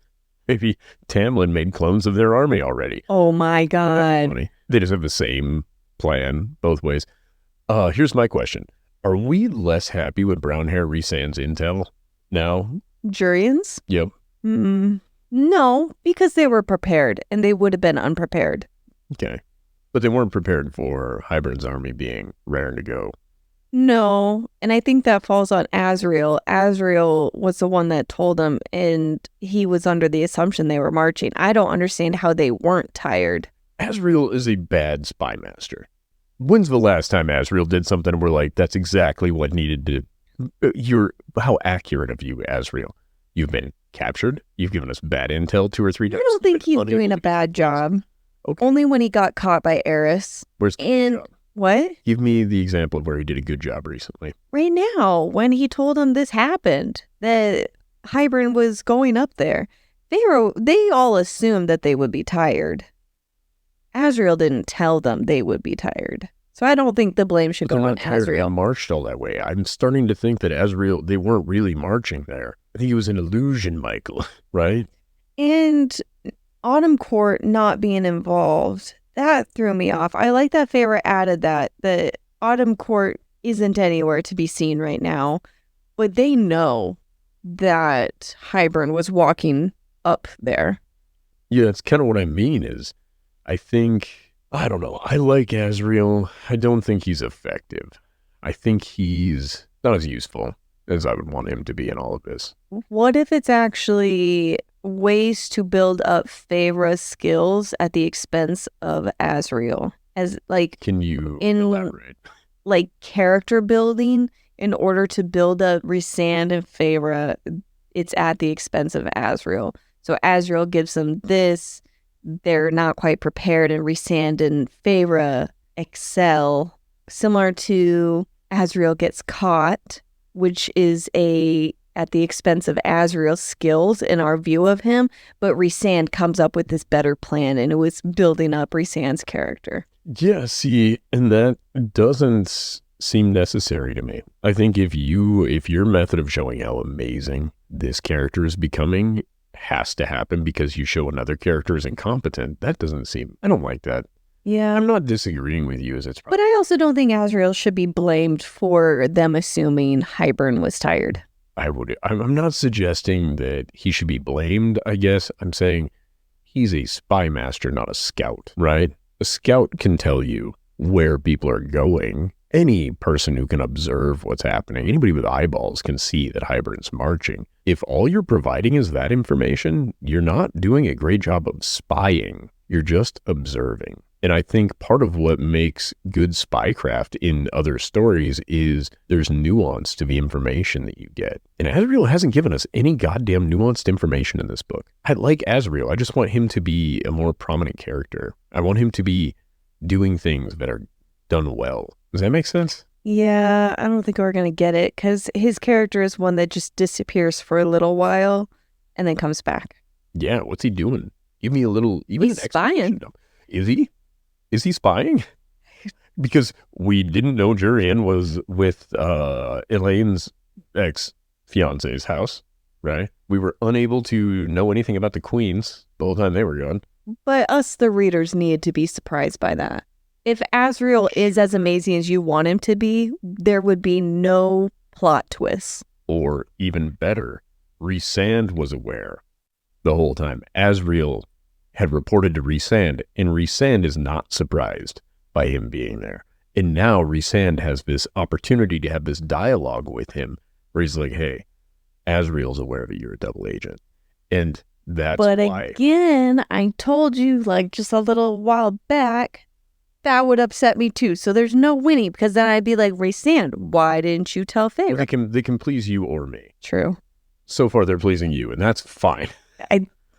Maybe Tamlin made clones of their army already. Oh my God. They just have the same plan both ways. Here's my question. Are we less happy with brown hair Rhysand's intel now? Jurians? Yep. No, because they were prepared, and they would have been unprepared. Okay. But they weren't prepared for Hybern's army being raring to go. No, and I think that falls on Azriel. Azriel was the one that told them, and he was under the assumption they were marching. I don't understand how they weren't tired. Azriel is a bad spy master. When's the last time Azriel did something and we're like, that's exactly what needed to... How accurate of you, Azriel. You've been captured. You've given us bad intel 2 or 3 times. I don't think he's doing a bad job. Okay. Only when he got caught by Eris. Where's the job? What? Give me the example of where he did a good job recently. Right now, when he told them this happened, that Hybern was going up there. They all assumed that they would be tired. Azriel didn't tell them they would be tired. So I don't think the blame should go on Azriel. Marched all that way. I'm starting to think that Azriel, they weren't really marching there. I think it was an illusion, Michael, right? And Autumn Court not being involved, that threw me off. I like that Feyre added that the Autumn Court isn't anywhere to be seen right now, but they know that Hybern was walking up there. Yeah, that's kind of what I mean is, I don't know. I like Azriel. I don't think he's effective. I think he's not as useful as I would want him to be in all of this. What if it's actually ways to build up Feyre's skills at the expense of Azriel? As like, can you elaborate? Like character building in order to build up Rhysand and Feyre, it's at the expense of Azriel. So Azriel gives them this. They're not quite prepared, and Rhysand and Feyre excel. Similar to Azriel gets caught, which is at the expense of Azriel's skills in our view of him, but Rhysand comes up with this better plan, and it was building up Rhysand's character. Yeah, see, and that doesn't seem necessary to me. I think if your method of showing how amazing this character is becoming has to happen because you show another character is incompetent, I don't like that. Yeah. I'm not disagreeing with you as it's But I also don't think Azriel should be blamed for them assuming Hybern was tired. I'm not suggesting that he should be blamed, I guess. I'm saying he's a spy master, not a scout, right? A scout can tell you where people are going. Any person who can observe what's happening, anybody with eyeballs can see that Hybern's marching. If all you're providing is that information, you're not doing a great job of spying. You're just observing. And I think part of what makes good spycraft in other stories is there's nuance to the information that you get. And Azriel hasn't given us any goddamn nuanced information in this book. I like Azriel. I just want him to be a more prominent character. I want him to be doing things that are done well. Does that make sense? Yeah, I don't think we're going to get it because his character is one that just disappears for a little while and then comes back. Yeah, what's he doing? Give me a little... He's spying. Is he? Is he spying? Because we didn't know Jurian was with Elaine's ex-fiance's house, right? We were unable to know anything about the queens the whole time they were gone. But us, the readers, need to be surprised by that. If Azriel is as amazing as you want him to be, there would be no plot twists. Or even better, Rhysand was aware the whole time. Azriel had reported to Rhysand, and Rhysand is not surprised by him being there. And now Rhysand has this opportunity to have this dialogue with him where he's like, hey, Azriel's aware that you're a double agent. And that's why. But again, I told you like just a little while back, that would upset me too. So there's no winning because then I'd be like, Rhysand, why didn't you tell Feyre? They can please you or me. True. So far they're pleasing you, and that's fine.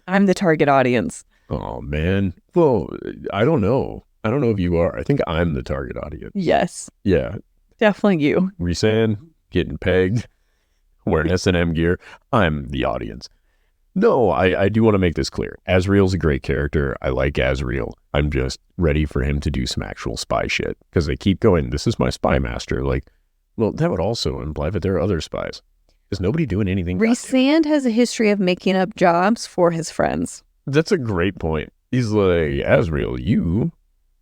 I'm the target audience. Oh, man. Well, I don't know. I don't know if you are. I think I'm the target audience. Yes. Yeah. Definitely you. Rhysand, getting pegged, wearing S&M gear. I'm the audience. No, I do want to make this clear. Azriel's a great character. I like Azriel. I'm just ready for him to do some actual spy shit. Because they keep going, this is my spy master. Like, well, that would also imply that there are other spies. Is nobody doing anything? Rhysand has a history of making up jobs for his friends. That's a great point. He's like, Azriel, you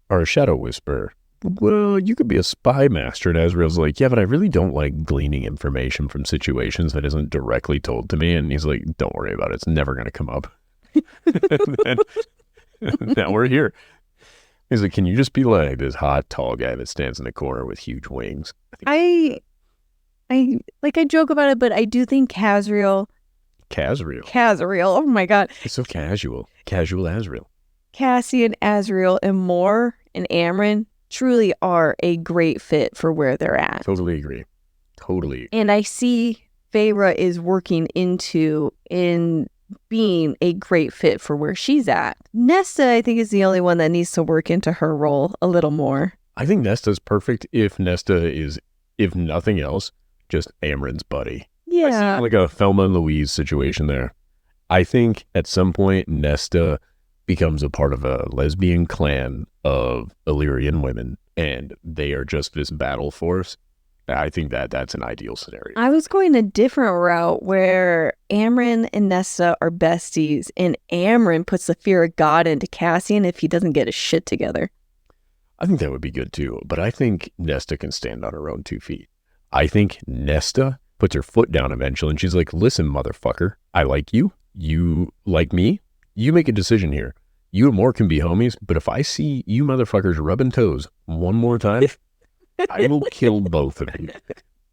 are a shadow whisperer. well, you could be a spy master. And Azrael's like, yeah, but I really don't like gleaning information from situations that isn't directly told to me. And he's like, don't worry about it. It's never going to come up. And now we're here. He's like, can you just be like this hot, tall guy that stands in the corner with huge wings? I joke about it, but I do think Casriel, oh my God. It's so casual. Casual Azrael. Cassian, Azrael, and Moore and Amren truly are a great fit for where they're at. Totally agree. Totally. And I see Feyre is working into in being a great fit for where she's at. Nesta, I think, is the only one that needs to work into her role a little more. I think Nesta's perfect if Nesta is, if nothing else, just Amren's buddy. Yeah. Like a Thelma and Louise situation there. I think at some point Nesta becomes a part of a lesbian clan of Illyrian women, and they are just this battle force. I think that's an ideal scenario. I was going a different route where Amren and Nesta are besties, and Amren puts the fear of God into Cassian if he doesn't get his shit together. I think that would be good too, but I think Nesta can stand on her own 2 feet. I think Nesta puts her foot down eventually, and she's like, listen, motherfucker, I like you. You like me. You make a decision here. You and Moore can be homies, but if I see you motherfuckers rubbing toes one more time, I will kill both of you.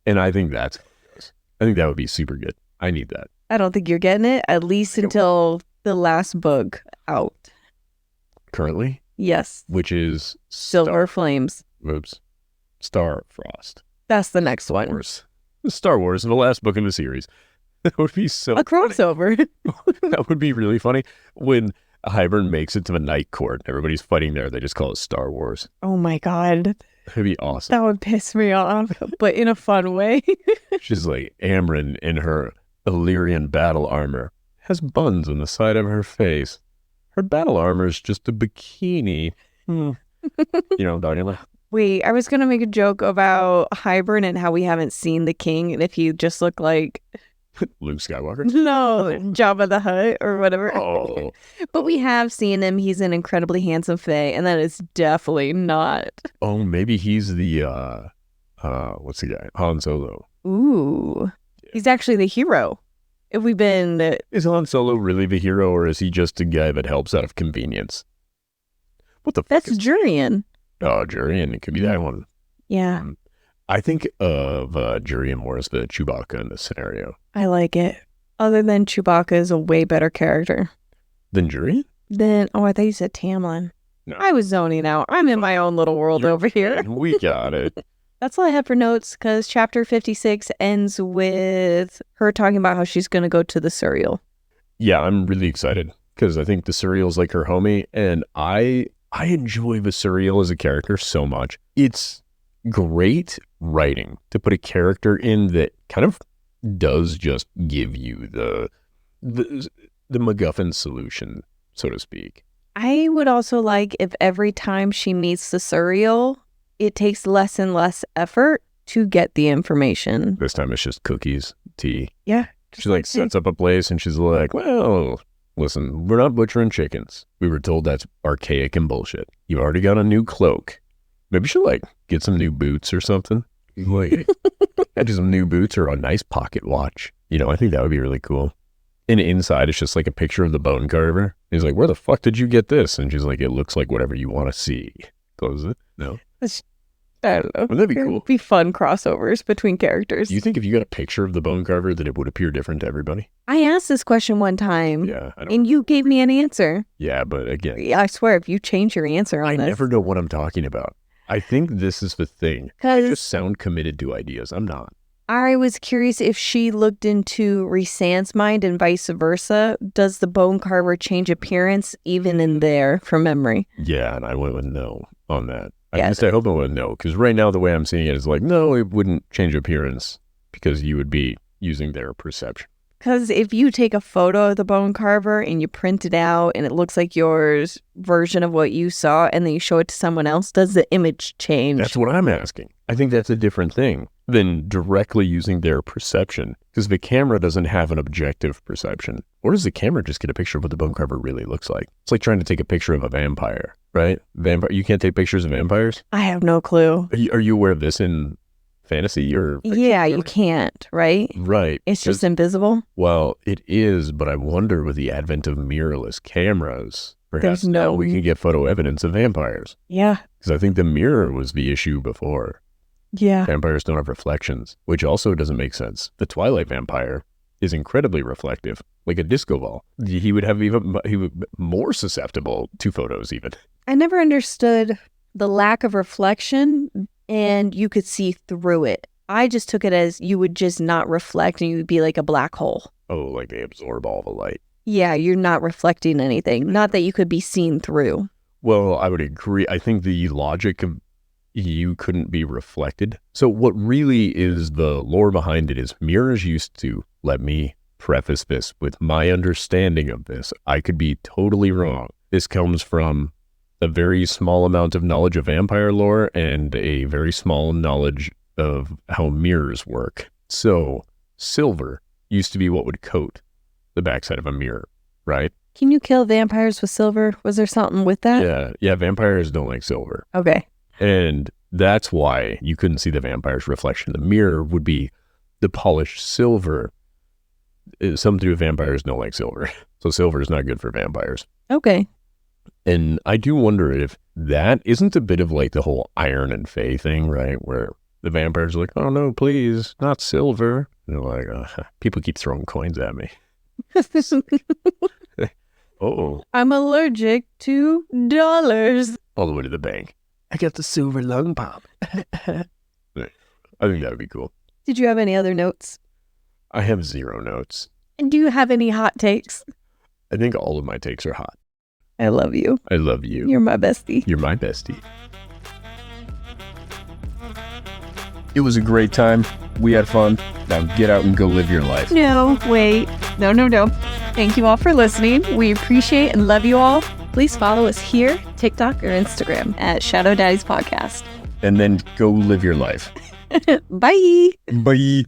And I think that would be super good. I need that. I don't think you're getting it, at least until the last book out. Currently? Yes. Which is Silver Flames. Star Frost. That's the next one. Star Wars, the last book in the series. That would be so a crossover. That would be really funny when Hybern makes it to the Night Court. Everybody's fighting there. They just call it Star Wars. Oh my God. That'd be awesome. That would piss me off, but in a fun way. She's like, Amren in her Illyrian battle armor has buns on the side of her face. Her battle armor is just a bikini. You know, Daniela. Wait, I was going to make a joke about Hybern and how we haven't seen the king, and if you just look like Luke Skywalker? No, Jabba the Hutt or whatever. Oh. But we have seen him. He's an incredibly handsome fae, and that is definitely not. Oh, maybe he's the, what's the guy? Han Solo. Ooh. Yeah. He's actually the hero. If we've been... Is Han Solo really the hero, or is he just a guy that helps out of convenience? What the fuck? That's Jurian. Oh, Jurian. It could be that one. Yeah. I think of Jurian more as the Chewbacca in this scenario. I like it. Other than Chewbacca is a way better character. Than Jurian? I thought you said Tamlin. No. I was zoning out. I'm in my own little world over here. We got it. That's all I have for notes, because chapter 56 ends with her talking about how she's going to go to the Suriel. Yeah, I'm really excited, because I think the Suriel's like her homie, and I enjoy the Suriel as a character so much. It's great writing to put a character in that kind of does just give you the MacGuffin solution, so to speak. I would also like if every time she meets the Suriel, it takes less and less effort to get the information. This time it's just cookies, tea. Yeah. She like sets up a place and she's like, well, listen, we're not butchering chickens. We were told that's archaic and bullshit. You've already got a new cloak. Maybe she'll like get some new boots or something. Like, do some new boots or a nice pocket watch. You know, I think that would be really cool. And inside, it's just like a picture of the bone carver. He's like, where the fuck did you get this? And she's like, it looks like whatever you want to see. Close it. No. I don't know. Wouldn't that be cool? It'd be fun crossovers between characters. Do you think if you got a picture of the bone carver that it would appear different to everybody? I asked this question one time. Yeah. And you gave me an answer. Yeah, but again. I swear, if you change your answer on this. I never know what I'm talking about. I think this is the thing. I just sound committed to ideas. I'm not. I was curious if she looked into Rhysand's mind and vice versa. Does the bone carver change appearance even in there from memory? Yeah, and I went no on that. I hope I went no, because right now the way I'm seeing it is like, no, it wouldn't change appearance because you would be using their perception. Because if you take a photo of the bone carver and you print it out and it looks like your version of what you saw and then you show it to someone else, does the image change? That's what I'm asking. I think that's a different thing than directly using their perception, because the camera doesn't have an objective perception. Or does the camera just get a picture of what the bone carver really looks like? It's like trying to take a picture of a vampire. right? Vampire. You can't take pictures of vampires? I have no clue. Are you aware of this in fantasy or fiction? Yeah, you can't, right? Right. It's just invisible. Well, it is, but I wonder with the advent of mirrorless cameras, perhaps now we can get photo evidence of vampires. Yeah. Because I think the mirror was the issue before. Yeah. Vampires don't have reflections, which also doesn't make sense. The Twilight vampire is incredibly reflective, like a disco ball. He would be more susceptible to photos even. I never understood the lack of reflection and you could see through it. I just took it as you would just not reflect and you would be like a black hole. Oh, like they absorb all the light. Yeah, you're not reflecting anything. Not that you could be seen through. Well, I would agree. I think the logic of you couldn't be reflected. So what really is the lore behind it is mirrors used to, let me preface this with my understanding of this. I could be totally wrong. This comes from a very small amount of knowledge of vampire lore and a very small knowledge of how mirrors work. So silver used to be what would coat the backside of a mirror, right? Can you kill vampires with silver? Was there something with that? Yeah, vampires don't like silver. Okay. And that's why you couldn't see the vampire's reflection. The mirror would be the polished silver. Some through vampires don't like silver. So silver is not good for vampires. Okay. And I do wonder if that isn't a bit of like the whole Iron and Fey thing, right? Where the vampires are like, oh no, please, not silver. And they're like, people keep throwing coins at me. Oh. I'm allergic to dollars. All the way to the bank. I got the silver lung pop. I think that would be cool. Did you have any other notes? I have 0 notes. And do you have any hot takes? I think all of my takes are hot. I love you. I love you. You're my bestie. You're my bestie. It was a great time. We had fun. Now get out and go live your life. No, wait. No. Thank you all for listening. We appreciate and love you all. Please follow us here, TikTok or Instagram at Shadow Daddies Podcast. And then go live your life. Bye. Bye.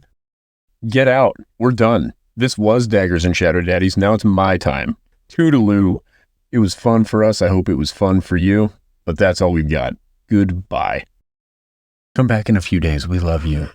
Get out. We're done. This was Daggers and Shadow Daddies. Now it's my time. Toodaloo. It was fun for us. I hope it was fun for you. But that's all we've got. Goodbye. Come back in a few days. We love you.